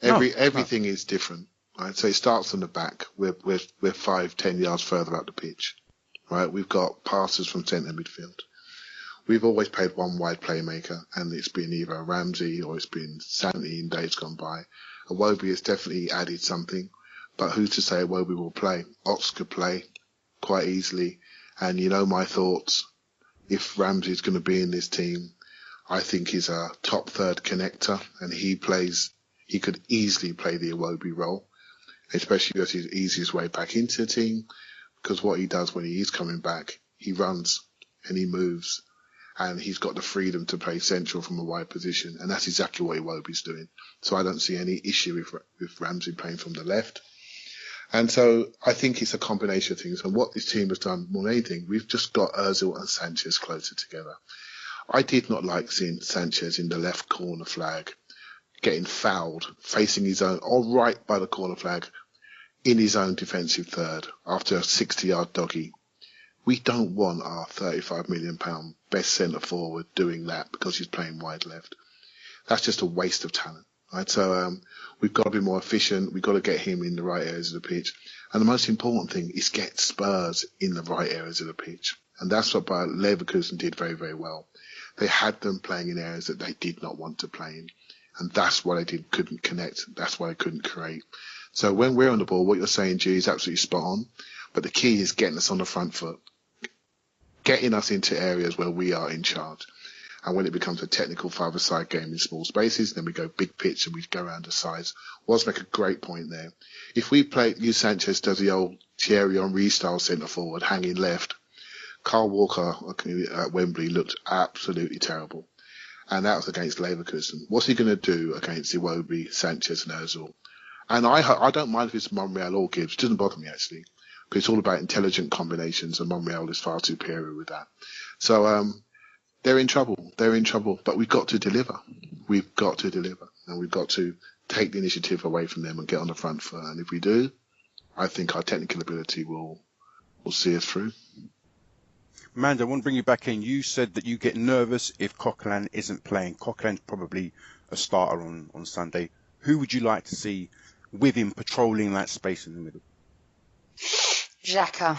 Everything is different, right? So it starts on the back. We're 5-10 yards further up the pitch, right? We've got passes from centre midfield. We've always played one wide playmaker, and it's been either Ramsey or it's been Santi in days gone by. Iwobi has definitely added something, but who's to say Iwobi will play? Ox could play quite easily, and my thoughts. If Ramsey's going to be in this team, I think he's a top third connector, and he could easily play the Iwobi role, especially as he's eased his way back into the team, because what he does when he is coming back, he runs and he moves, and he's got the freedom to play central from a wide position, and that's exactly what Iwobi's doing. So I don't see any issue with Ramsey playing from the left. And so I think it's a combination of things, and what this team has done more than anything, we've just got Özil and Sanchez closer together. I did not like seeing Sanchez in the left corner flag, getting fouled, facing his own, or right by the corner flag, in his own defensive third, after a 60-yard doggy. We don't want our £35 million best centre forward doing that because he's playing wide left. That's just a waste of talent, right? So we've got to be more efficient. We've got to get him in the right areas of the pitch. And the most important thing is get Spurs in the right areas of the pitch. And that's what Leverkusen did very, very well. They had them playing in areas that they did not want to play in. And that's why they couldn't connect. That's why they couldn't create. So when we're on the ball, what you're saying, G, is absolutely spot on. But the key is getting us on the front foot, getting us into areas where we are in charge. And when it becomes a technical five-a-side game in small spaces, then we go big pitch and we go around the sides. Was make a great point there. If we use Sanchez does the old Thierry Henry style centre forward, hanging left, Carl Walker at Wembley looked absolutely terrible. And that was against Leverkusen. What's he going to do against Iwobi, Sanchez and Özil? And I don't mind if it's Monreal or Gibbs. It doesn't bother me, actually. But it's all about intelligent combinations, and Monreal is far superior with that. So they're in trouble. They're in trouble. But we've got to deliver. We've got to deliver. And we've got to take the initiative away from them and get on the front foot. And if we do, I think our technical ability will see us through. Manda, I want to bring you back in. You said that you get nervous if Coquelin isn't playing. Coquelin's probably a starter on Sunday. Who would you like to see with him patrolling that space in the middle? Xhaka.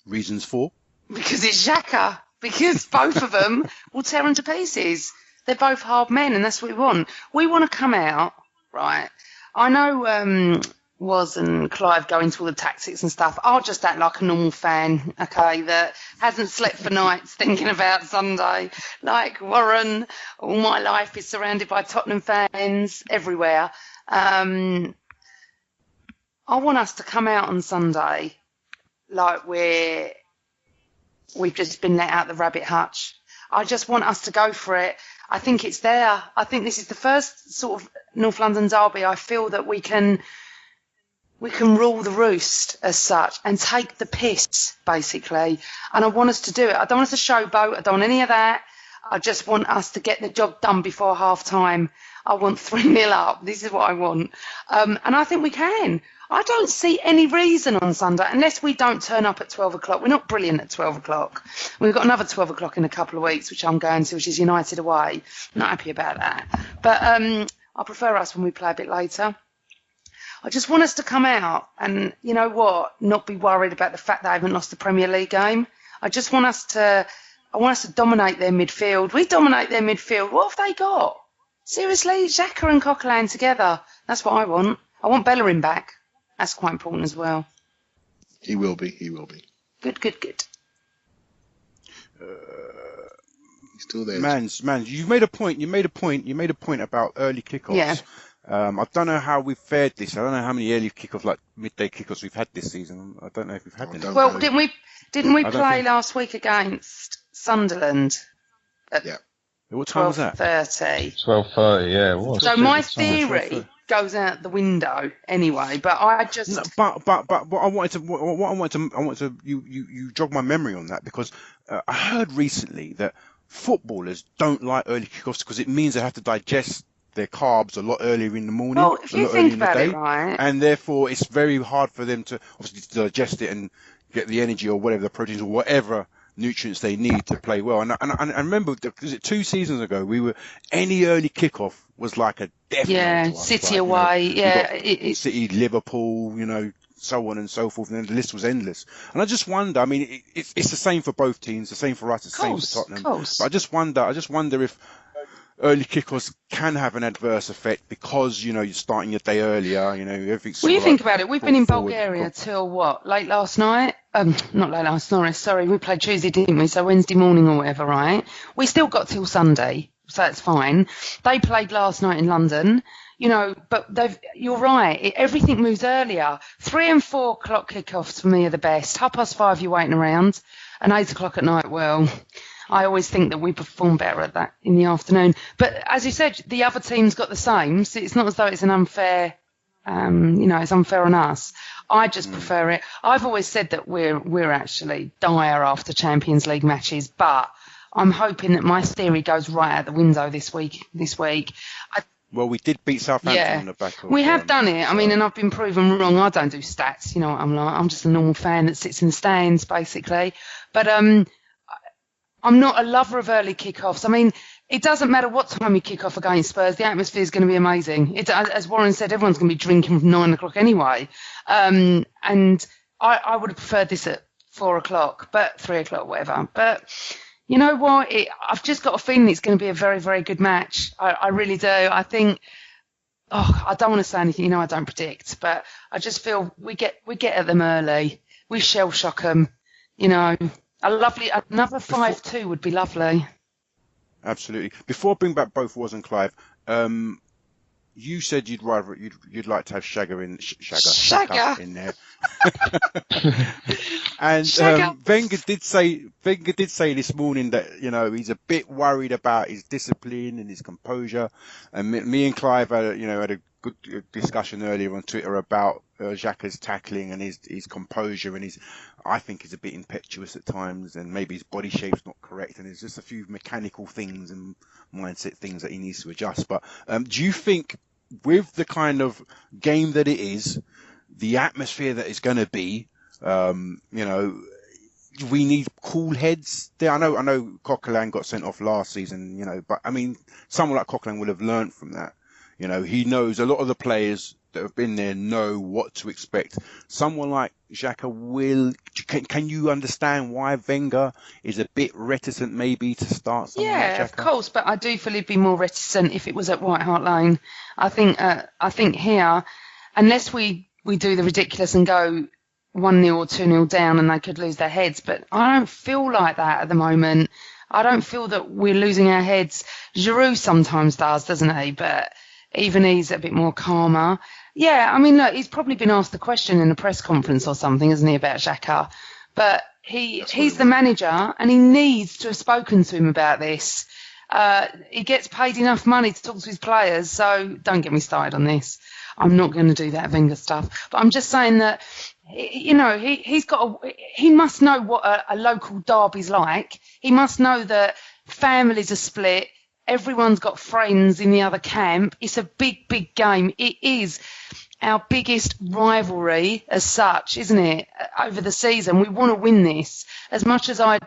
Reasons for? Because it's Xhaka. Because both of them will tear them to pieces. They're both hard men, and that's what we want. We want to come out, right? I know Woz and Clive go into all the tactics and stuff. I'll just act like a normal fan, okay, that hasn't slept for nights thinking about Sunday. Like Warren, all my life is surrounded by Tottenham fans everywhere. I want us to come out on Sunday like we've just been let out the rabbit hutch. I just want us to go for it. I think it's there. I think this is the first sort of North London derby I feel that we can rule the roost as such and take the piss, basically. And I want us to do it. I don't want us to showboat. I don't want any of that. I just want us to get the job done before half time. I want 3-0 up. This is what I want. And I think we can. I don't see any reason on Sunday, unless we don't turn up at 12 o'clock. We're not brilliant at 12 o'clock. We've got another 12 o'clock in a couple of weeks, which I'm going to, which is United away. Not happy about that. But I prefer us when we play a bit later. I just want us to come out and, you know what, not be worried about the fact that I haven't lost the Premier League game. I want us to dominate their midfield. We dominate their midfield. What have they got? Seriously, Xhaka and Coquelin together. That's what I want. I want Bellerin back. That's quite important as well. He will be. Good. He's still there. Mans, you made a point about early kickoffs. Yeah. I don't know how we've fared this. I don't know how many early kickoffs, like midday kickoffs, we've had this season. I don't know if we've had any. Well, didn't we play last week against Sunderland? Yeah. What time was that? 12:30. 12:30, yeah, it was. So my theory goes out the window anyway. But I just. No, but what I wanted to you jog my memory on that, because I heard recently that footballers don't like early kickoffs because it means they have to digest their carbs a lot earlier in the morning. Well, if you think about it, right, and therefore it's very hard for them to obviously to digest it and get the energy or whatever, the proteins or whatever nutrients they need to play well. And I remember, was it 2 seasons ago, any early kickoff was like a death. Yeah, City away. City, Liverpool, so on and so forth, and then the list was endless. And I just wonder, I mean, it's the same for both teams, the same for us, the same for Tottenham. But I just wonder if early kickoffs can have an adverse effect because, you're starting your day earlier, everything's... Well, you think about it, we've been in Bulgaria till what, late last night? Not late last night, sorry, we played Tuesday, didn't we? So Wednesday morning or whatever, right? We still got till Sunday, so that's fine. They played last night in London, but you're right, everything moves earlier. 3 and 4 o'clock kickoffs for me are the best. 5:30 you're waiting around, and 8 o'clock at night, well... I always think that we perform better at that in the afternoon. But as you said, the other team's got the same, so it's not as though it's an unfair, it's unfair on us. I just prefer it. I've always said that we're actually dire after Champions League matches, but I'm hoping that my theory goes right out the window this week. Well, we did beat Southampton on the back of... We have done it. I mean, and I've been proven wrong. I don't do stats, you know what I'm like. I'm just a normal fan that sits in the stands, basically. But I'm not a lover of early kickoffs. I mean, it doesn't matter what time you kick off against Spurs. The atmosphere is going to be amazing. As Warren said, everyone's going to be drinking from 9 o'clock anyway. And I would have preferred this at 4 o'clock, but 3 o'clock, whatever. But you know what? I've just got a feeling it's going to be a very, very good match. I really do. I think. I don't want to say anything. I don't predict, but I just feel we get at them early. We shell shock them. Another 5-2 would be lovely. Absolutely. Before I bring back both Woz and Clive, you said you'd like to have Shagga in there. And Wenger did say this morning that he's a bit worried about his discipline and his composure. And me and Clive had a good discussion earlier on Twitter about Xhaka's tackling and his composure, and I think he's a bit impetuous at times, and maybe his body shape's not correct, and there's just a few mechanical things and mindset things that he needs to adjust. But do you think, with the kind of game that it is, the atmosphere that it's going to be, we need cool heads there? I know Coquelin got sent off last season, but I mean, someone like Coquelin would have learned from that. He knows a lot of the players that have been there know what to expect. Someone like Xhaka can you understand why Wenger is a bit reticent maybe to start someone like Xhaka? Yeah, of course, but I do feel he'd be more reticent if it was at White Hart Lane. I think here, unless we do the ridiculous and go 1-0 or 2-0 down and they could lose their heads, but I don't feel like that at the moment. I don't feel that we're losing our heads. Giroud sometimes does, doesn't he? But even he's a bit more calmer. Yeah, I mean, look, he's probably been asked the question in a press conference or something, isn't he, about Xhaka? But he's the manager, and he needs to have spoken to him about this. He gets paid enough money to talk to his players, so don't get me started on this. I'm not going to do that Wenger stuff. But I'm just saying that, you know, he must know what a local derby's like. He must know that families are split. Everyone's got friends in the other camp. It's a big, big game. It is our biggest rivalry as such, isn't it, over the season? We want to win this. As much as I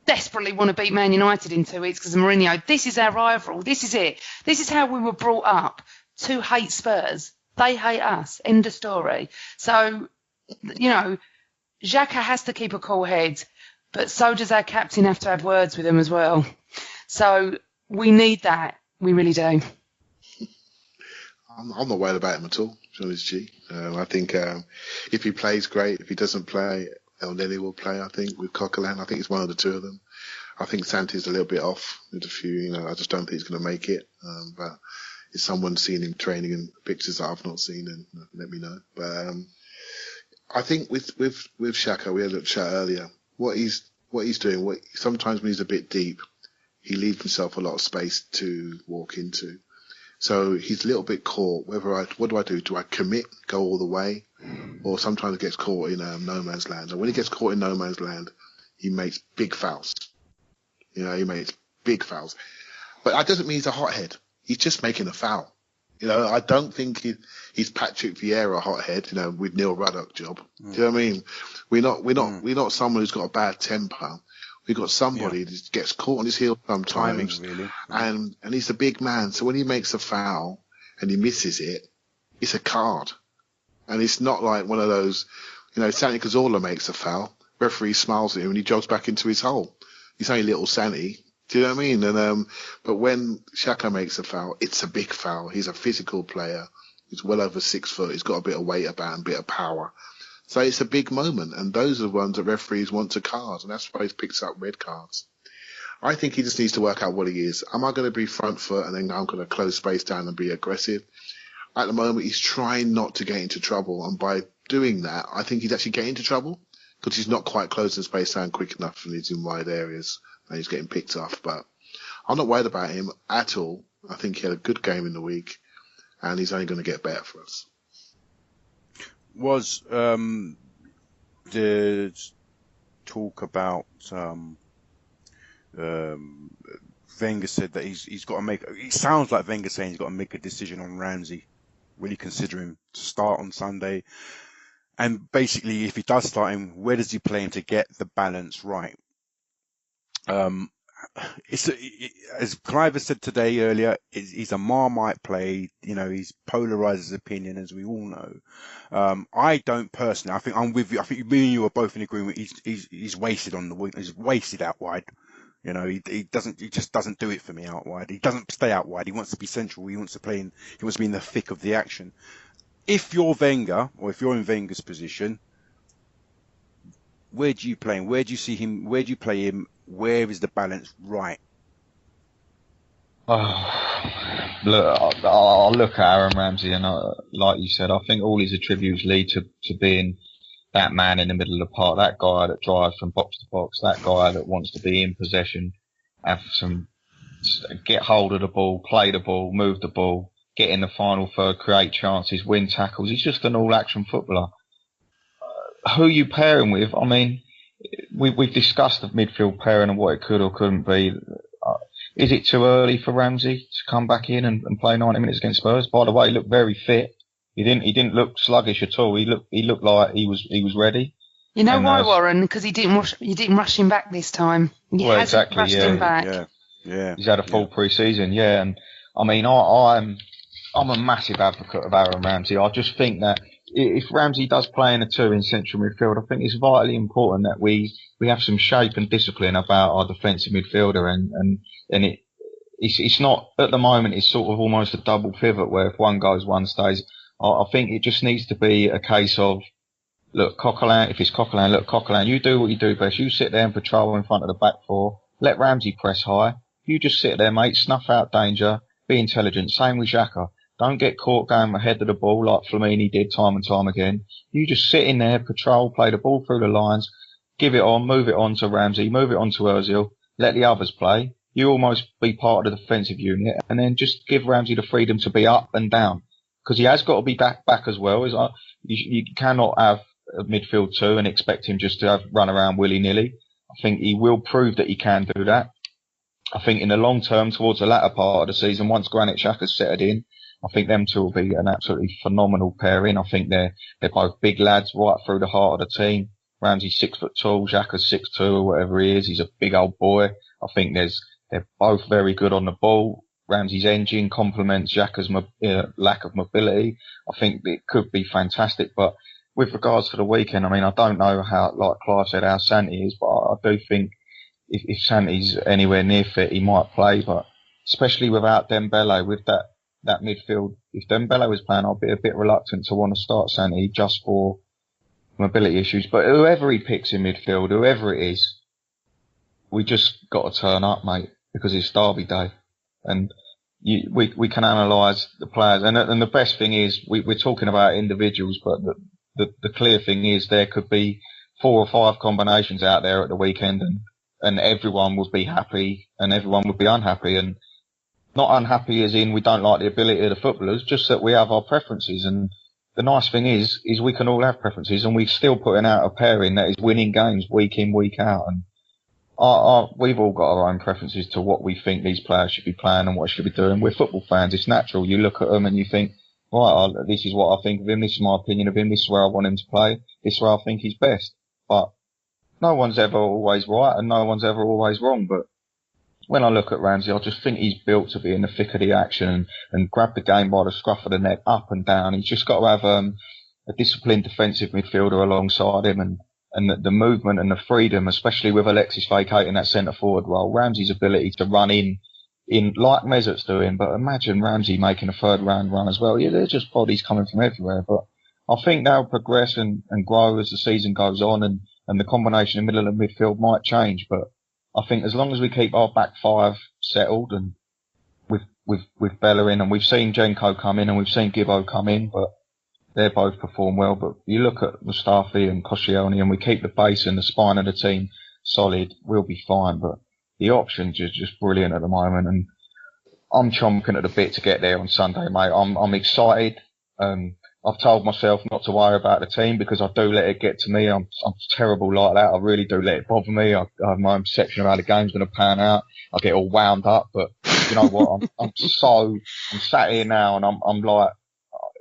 desperately want to beat Man United in 2 weeks because of Mourinho, this is our rival. This is it. This is how we were brought up to hate Spurs. They hate us. End of story. So, you know, Xhaka has to keep a cool head, but so does our captain have to have words with him as well. So we need that. We really do. I'm not worried about him at all, to be honest, G. I think if he plays, great. If he doesn't play, El Neni will play, I think, with Coquelin. I think it's one of the two of them. I think Santi's a little bit off with a few, you know, I just don't think he's going to make it. But if someone's seen him training in pictures that I've not seen, then let me know. But I think with Xhaka, we had a chat earlier, what he's doing, sometimes when he's a bit deep, he leaves himself a lot of space to walk into. So he's a little bit caught. What do I do? Do I commit, go all the way? Or sometimes he gets caught in no man's land. And when he gets caught in no man's land, he makes big fouls. You know, he makes big fouls. But that doesn't mean he's a hothead. He's just making a foul. You know, I don't think he's Patrick Vieira hothead, you know, with Neil Ruddock job. Do you know what I mean? We're not someone who's got a bad temper. We've got somebody that gets caught on his heel sometimes. Timing, really. And he's a big man. So when he makes a foul and he misses it, it's a card. And it's not like one of those, you know, Santi Cazorla makes a foul. Referee smiles at him and he jogs back into his hole. He's only little Santi. Do you know what I mean? And but when Xhaka makes a foul, it's a big foul. He's a physical player. He's well over 6 foot. He's got a bit of weight about him, a bit of power. So it's a big moment, and those are the ones that referees want to card, and that's why he picks up red cards. I think he just needs to work out what he is. Am I going to be front foot and then I'm going to close space down and be aggressive? At the moment, he's trying not to get into trouble, and by doing that, I think he's actually getting into trouble because he's not quite closing space down quick enough and he's in wide areas and he's getting picked off. But I'm not worried about him at all. I think he had a good game in the week, and he's only going to get better for us. Was the talk about Wenger said that he's got to make. It sounds like Wenger saying he's got to make a decision on Ramsey, really considering to start on Sunday, and basically if he does start him, where does he play him to get the balance right? As Clive has said today earlier, he's a Marmite play. You know, he's polarised his opinion, as we all know. I don't personally. I think I'm with you. I think me and you are both in agreement. He's wasted on the wing. He's wasted out wide. You know, he just doesn't do it for me out wide. He doesn't stay out wide. He wants to be central. He wants to play in. He wants to be in the thick of the action. If you're Wenger, or if you're in Wenger's position, where do you play him? Where do you see him? Where do you play him? Where is the balance right? Look, I'll look at Aaron Ramsey, and like you said, I think all his attributes lead to being that man in the middle of the park, that guy that drives from box to box, that guy that wants to be in possession, get hold of the ball, play the ball, move the ball, get in the final third, create chances, win tackles. He's just an all-action footballer. Who you pair him with? I mean, we've discussed the midfield pairing and what it could or couldn't be. Is it too early for Ramsey to come back in and play 90 minutes against Spurs? By the way, he looked very fit. He didn't look sluggish at all. He looked like he was ready. You know why, Warren? Because you didn't rush him back this time. You hasn't rushed him back. Yeah. He's had a full pre-season, and I mean, I'm a massive advocate of Aaron Ramsey. I just think that if Ramsey does play in a 2 in central midfield, I think it's vitally important that we have some shape and discipline about our defensive midfielder, and it's not at the moment. It's sort of almost a double pivot where if one goes, one stays. I think it just needs to be a case of, look, Coquelin, if it's Coquelin, look, Coquelin, you do what you do best. You sit there and patrol in front of the back four. Let Ramsey press high. You just sit there, mate, snuff out danger, be intelligent. Same with Xhaka. Don't get caught going ahead of the ball like Flamini did time and time again. You just sit in there, patrol, play the ball through the lines, give it on, move it on to Ramsey, move it on to Özil, let the others play. You almost be part of the defensive unit, and then just give Ramsey the freedom to be up and down, because he has got to be back as well. You cannot have a midfield two and expect him just to run around willy-nilly. I think he will prove that he can do that. I think in the long term, towards the latter part of the season, once Granit Xhaka's settled in, I think them two will be an absolutely phenomenal pairing. I think they're both big lads right through the heart of the team. Ramsey's 6 foot tall, Xhaka's 6'2" or whatever he is. He's a big old boy. I think they're both very good on the ball. Ramsey's engine complements Xhaka's lack of mobility. I think it could be fantastic. But with regards to the weekend, I mean, I don't know how, like Clive said, how Santi is, but I do think if Santi's anywhere near fit, he might play. But especially without Dembele, with that midfield, if Dembele was playing, I'll be a bit reluctant to want to start Santi just for mobility issues. But whoever he picks in midfield, whoever it is, we just got to turn up, mate, because it's Derby Day, and we can analyse the players. And the best thing is we're talking about individuals, but the clear thing is there could be 4 or 5 combinations out there at the weekend, and everyone would be happy and everyone would be unhappy, and not unhappy as in we don't like the ability of the footballers, just that we have our preferences. And the nice thing is we can all have preferences, and we're still putting out a pairing that is winning games week in, week out. And we've all got our own preferences to what we think these players should be playing and what they should be doing. We're football fans. It's natural. You look at them and you think, right, this is what I think of him. This is my opinion of him. This is where I want him to play. This is where I think he's best. But no one's ever always right and no one's ever always wrong. But when I look at Ramsey, I just think he's built to be in the thick of the action and grab the game by the scruff of the neck, up and down. He's just got to have a disciplined defensive midfielder alongside him, and the movement and the freedom, especially with Alexis vacating that centre forward role. Ramsey's ability to run in like Mesut's doing, but imagine Ramsey making a third round run as well. Yeah, there's just bodies coming from everywhere. But I think they'll progress and grow as the season goes on, and the combination in the middle of the midfield might change. But I think as long as we keep our back five settled and with Bella in, and we've seen Jenko come in and we've seen Gibbo come in, but they both perform well. But you look at Mustafi and Koscielny and we keep the base and the spine of the team solid, we'll be fine. But the options are just brilliant at the moment, and I'm chomping at the bit to get there on Sunday, mate. I'm excited. I've told myself not to worry about the team because I do let it get to me. I'm terrible like that. I really do let it bother me. I have my own perception of how the game's going to pan out. I get all wound up, but you know what? I'm sat here now and I'm like,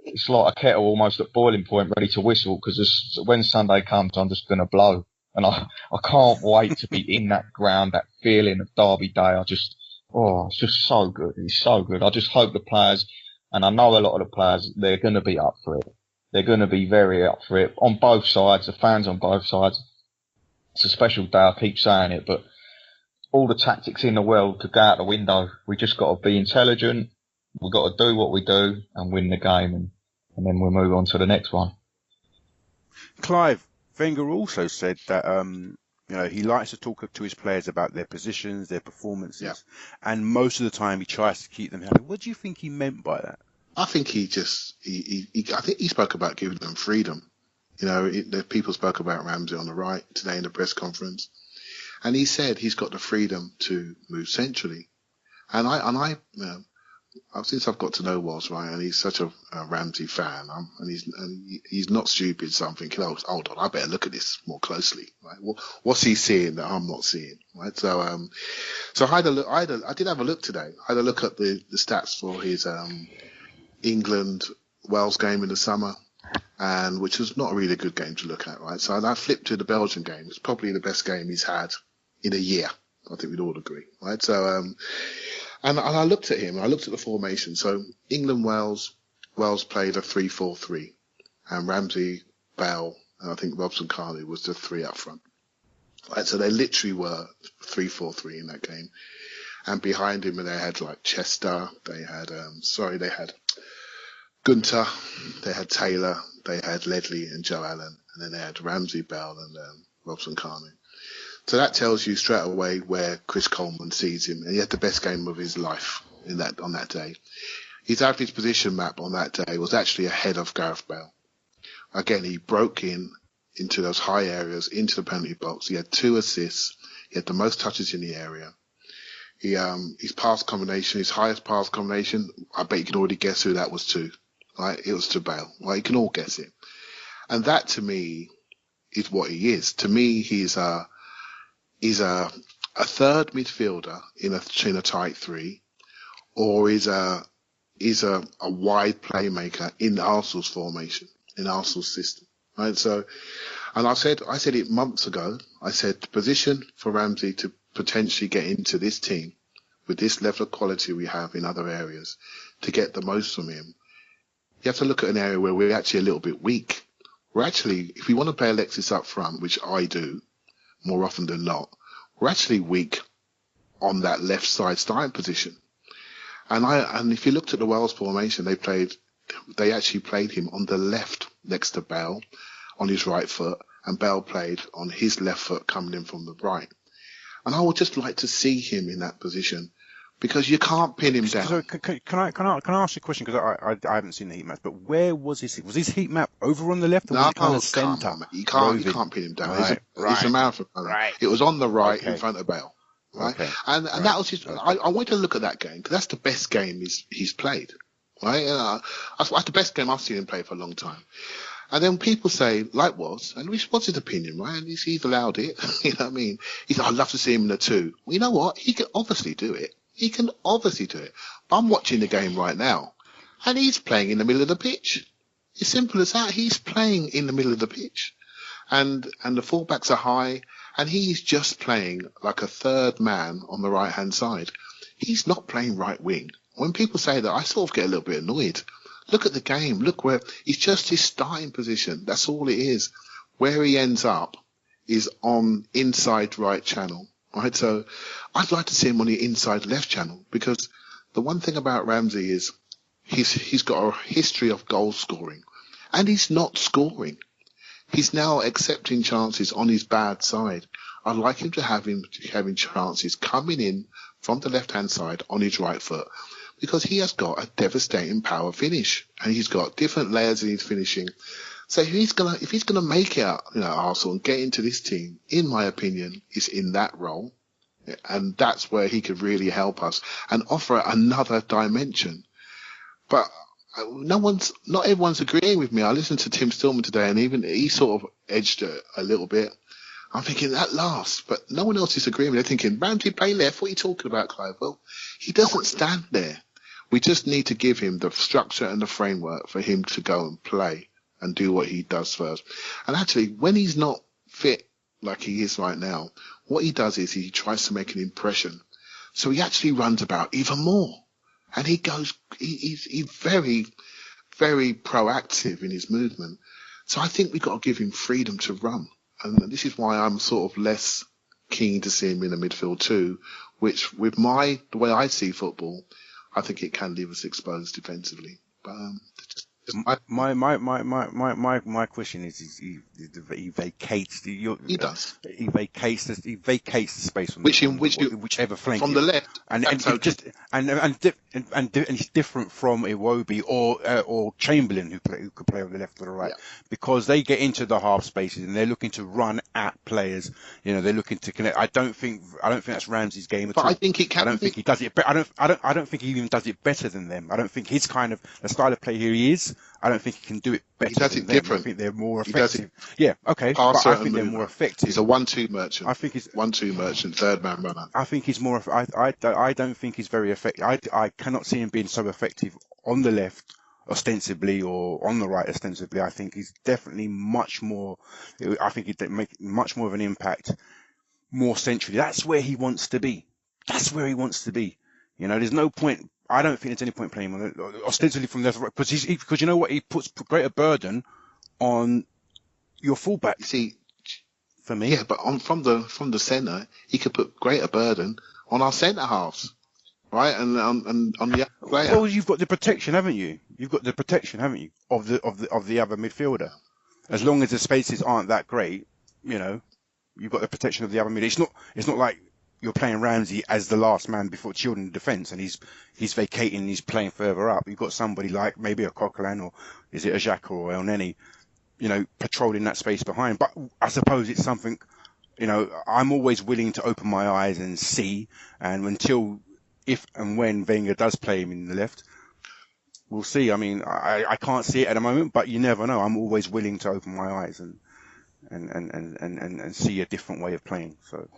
it's like a kettle almost at boiling point, ready to whistle, because when Sunday comes, I'm just going to blow. And I can't wait to be in that ground, that feeling of Derby Day. It's just so good. It's so good. I just hope the players, and I know a lot of the players, they're going to be up for it. They're going to be very up for it on both sides, the fans on both sides. It's a special day, I keep saying it, but all the tactics in the world could go out the window. We just got to be intelligent. We've got to do what we do and win the game, and then we'll move on to the next one. Clive, Wenger also said that he likes to talk to his players about their positions, their performances, and most of the time he tries to keep them happy. What do you think he meant by that? I think I think he spoke about giving them freedom. The people spoke about Ramsey on the right today in the press conference, and he said he's got the freedom to move centrally. And I since I've got to know Woz, right, and he's such a Ramsey fan, and he's not stupid. So I'm thinking, hold on, I better look at this more closely, right? What's he seeing that I'm not seeing, right? So I had a look. I did have a look today. I had a look at the stats for his England Wales game in the summer, and which was not a really good game to look at, right? So I flipped to the Belgian game. It's probably the best game he's had in a year. I think we'd all agree, right? So and I looked at him, and I looked at the formation. So England, Wales played a 3-4-3, and Ramsey, Bale, and I think Robson Carney was the three up front. Right, so they literally were 3-4-3 in that game. And behind him, they had like Chester, they had Gunter, they had Taylor, they had Ledley and Joe Allen, and then they had Ramsey, Bale, and Robson Carney. So that tells you straight away where Chris Coleman sees him. And he had the best game of his life, on that day. His average position map on that day was actually ahead of Gareth Bale. Again, he broke into those high areas, into the penalty box. He had 2 assists. He had the most touches in the area. His pass combination, his highest pass combination, I bet you can already guess who that was to. Right? It was to Bale. Well, you can all guess it. And that, to me, is what he is. To me, he's a third midfielder in a tight 3, or is a wide playmaker in Arsenal's formation, in Arsenal's system. Right? So, and I said it months ago. I said the position for Ramsey to potentially get into this team with this level of quality we have in other areas, to get the most from him, you have to look at an area where we're actually a little bit weak. We're actually, if we want to play Alexis up front, which I do more often than not, we're actually weak on that left side starting position. And if you looked at the Wales formation, they actually played him on the left next to Bale on his right foot, and Bale played on his left foot coming in from the right. And I would just like to see him in that position, because you can't pin him down. So can I ask you a question, because I haven't seen the heat map, but where was his heat map over on the left, or was it kind of centre? You can't pin him down. Right, it's a marathon. Right. It was on the right in front of Bale. Right. Okay. And that was I wanted to look at that game, because that's the best game he's played. Right. That's the best game I've seen him play for a long time. And then people say, like Woz, and what's his opinion, right? And he's allowed it. You know what I mean? I'd love to see him in the 2. Well, you know what? He can obviously do it. I'm watching the game right now, and he's playing in the middle of the pitch. It's simple as that. He's playing in the middle of the pitch, and the fullbacks are high, and he's just playing like a third man on the right hand side. He's not playing right wing. When people say that, I sort of get a little bit annoyed. Look at the game. Look where it's just his starting position. That's all it is. Where he ends up is on inside right channel. Right. So I'd like to see him on the inside left channel, because the one thing about Ramsey is he's got a history of goal scoring, and he's not scoring. He's now accepting chances on his bad side. I'd like him to having chances coming in from the left hand side on his right foot, because he has got a devastating power finish, and he's got different layers in his finishing. So if he's gonna make it out, Arsenal, and get into this team, in my opinion, is in that role, and that's where he could really help us and offer another dimension. But not everyone's agreeing with me. I listened to Tim Stillman today, and even he sort of edged it a little bit. I'm thinking that last, but no one else is agreeing. They're thinking, Ramsey play left. What are you talking about, Clive? Well, he doesn't stand there. We just need to give him the structure and the framework for him to go and play and do what he does first. And actually, when he's not fit like he is right now, what he does is he tries to make an impression. So he actually runs about even more. And he's very, very proactive in his movement. So I think we've got to give him freedom to run. And this is why I'm sort of less keen to see him in the midfield too, which with the way I see football, I think it can leave us exposed defensively. But my question is he vacates he vacates the space from whichever flank from the left, and it's different from Iwobi or Chamberlain who could play on the left or the right, because they get into the half spaces and they're looking to run at players. They're looking to connect. I don't think that's Ramsey's game at all. I think it can. I don't think he does it. I don't think he even does it better than them. I don't think his kind of the style of play here he is. I don't think he can do it better. He does it different. I think they're more effective. Yeah, okay. But I think they're more effective. He's a 1-2 merchant. I think he's 1-2 merchant, third man runner. I think he's more. I don't think he's very effective. I cannot see him being so effective on the left ostensibly or on the right ostensibly. I think he's definitely much more. I think he'd make much more of an impact more centrally. That's where he wants to be. There's no point. I don't think there's any point playing him ostensibly from left, because you know what, he puts greater burden on your fullback. You see, for me, yeah, but from the centre, he could put greater burden on our centre halves, right? And on the other player. Well, you've got the protection, haven't you? Of the other midfielder. As long as the spaces aren't that great, you've got the protection of the other midfielder. It's not like you're playing Ramsey as the last man before Children in defence, and he's vacating, he's playing further up. You've got somebody like maybe a Coquelin, or is it a Xhaka or El Neni, patrolling that space behind. But I suppose it's something, I'm always willing to open my eyes and see, and if and when Wenger does play him in the left, we'll see. I mean, I can't see it at the moment, but you never know. I'm always willing to open my eyes and see a different way of playing. So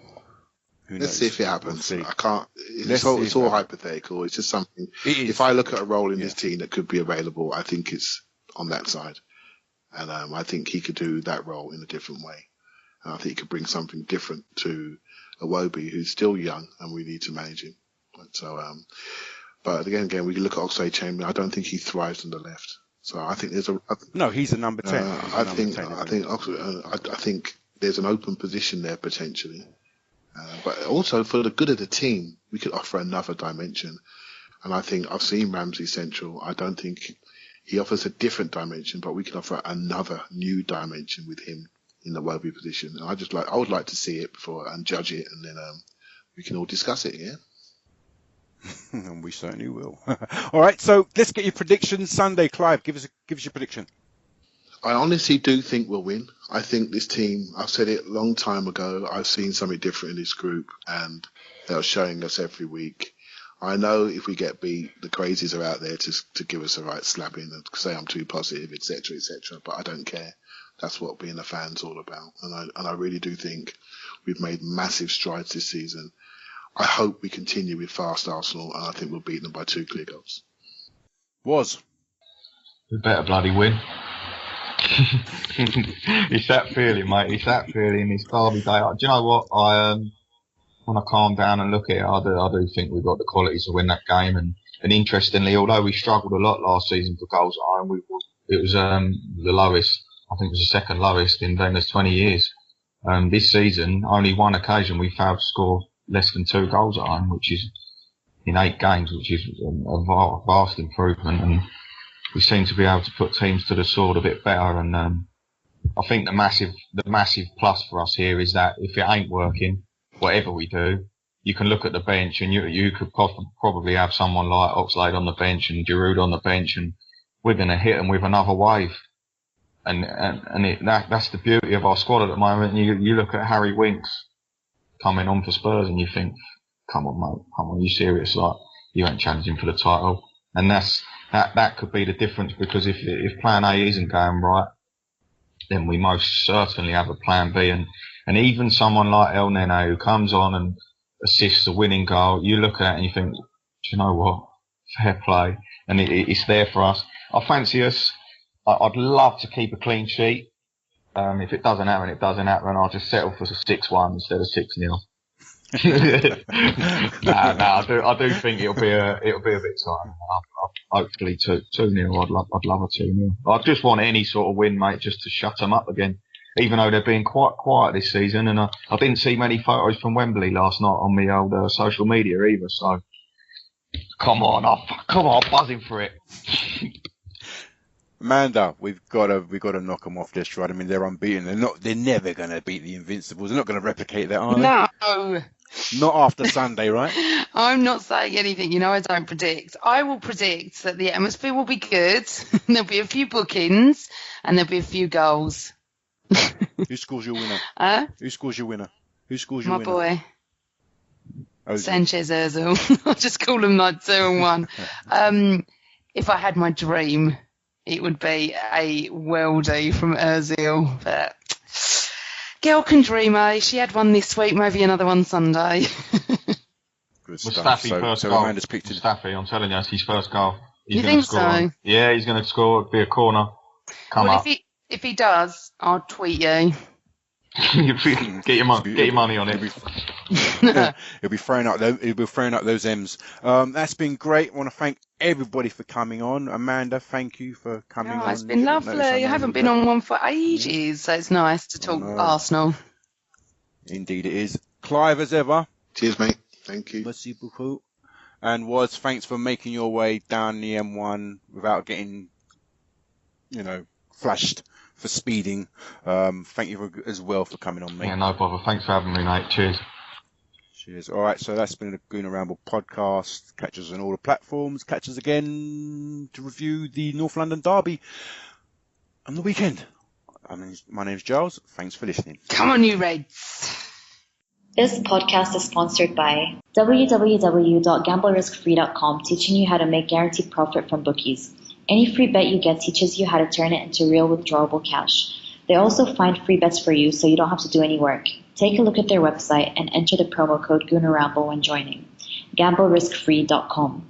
let's see if it happens. We'll I can't. It's all hypothetical. It's just something. If I look at a role in this team that could be available, I think it's on that side, and I think he could do that role in a different way. And I think he could bring something different to Iwobi, who's still young, and we need to manage him. But again, we can look at Oxlade-Chamberlain. I don't think he thrives on the left. So I think there's no. He's a number 10. I think there's an open position there potentially. But also for the good of the team, we could offer another dimension. And I think I've seen Ramsey Central. I don't think he offers a different dimension, but we can offer another new dimension with him in the Iwobi position. And I would like to see it before and judge it, and then we can all discuss it. Yeah. And we certainly will. All right, so let's get your predictions. Sunday, Clive, give us your prediction. I honestly do think we'll win. I think this team, I've said it a long time ago, I've seen something different in this group, and they're showing us every week. I know if we get beat, the crazies are out there to give us a right slapping and say I'm too positive, etc., but I don't care. That's what being a fan's all about. And I really do think we've made massive strides this season. I hope we continue with fast Arsenal, and I think we'll beat them by 2 clear goals. We better bloody win. It's that feeling, mate. It's that feeling. It's derby day. Do you know what? When I calm down and look at it, I do think we've got the qualities to win that game. And interestingly, although we struggled a lot last season for goals at home, it was the lowest. I think it was the second lowest in Wenger's 20 years. This season, only one occasion we failed to score less than 2 goals at home, which is in 8 games, which is a vast improvement. And we seem to be able to put teams to the sword a bit better. And I think the massive plus for us here is that if it ain't working, whatever we do, you can look at the bench, and you could probably have someone like Oxlade on the bench and Giroud on the bench, and we're going to hit them with another wave. And that's the beauty of our squad at the moment. You look at Harry Winks coming on for Spurs, and you think, come on, mate, come on, you serious? Like, you ain't challenging for the title. And that could be the difference, because if plan A isn't going right, then we most certainly have a plan B. And even someone like El Nene, who comes on and assists a winning goal, you look at it and you think, do you know what? Fair play. And it's there for us. I fancy us. I'd love to keep a clean sheet. If it doesn't happen, it doesn't happen. I'll just settle for 6-1 instead of 6-0. I do think it'll be a bit tight. Hopefully 2-0. I'd love a 2-0. I just want any sort of win, mate, just to shut them up again. Even though they're being quite quiet this season, and I didn't see many photos from Wembley last night on my old social media either. So come on, I'm buzzing for it. Amanda, we've got to knock them off this stride. I mean, they're unbeaten. They're never going to beat the Invincibles. They're not going to replicate that, are they? No. Not after Sunday, right? I'm not saying anything. I don't predict. I will predict that the atmosphere will be good. There'll be a few bookings, and there'll be a few goals. Who scores your winner? Who scores your winner? My boy. Ozil. Sanchez Özil. I'll just call him like 2 and 1. If I had my dream, it would be a worldie from Özil. But girl can dream, eh? She had one this week, maybe another one Sunday. Good stuff. So Amanda's picked it. Mustafi, I'm telling you, it's his first goal. You think so? Yeah, he's going to score. It'll be a corner. Come up. If he does, I'll tweet you. Get your money on it. He'll be throwing out those M's. That's been great. I want to thank everybody for coming on. Amanda, thank you for coming on. It's been lovely. I haven't been on one for ages, so it's nice to talk Arsenal. Indeed it is. Clive, as ever. Cheers, mate. Thank you. Merci beaucoup. And thanks for making your way down the M1 without getting, flashed for speeding. Thank you as well for coming on, mate. Yeah, no bother. Thanks for having me, mate. Cheers. Cheers. All right, so that's been the Gooner Ramble podcast. Catch us on all the platforms. Catch us again to review the North London Derby on the weekend. My name's Giles. Thanks for listening. Come on, you Reds. This podcast is sponsored by www.gambleriskfree.com, teaching you how to make guaranteed profit from bookies. Any free bet you get teaches you how to turn it into real withdrawable cash. They also find free bets for you so you don't have to do any work. Take a look at their website and enter the promo code Gooner Ramble when joining. gambleriskfree.com.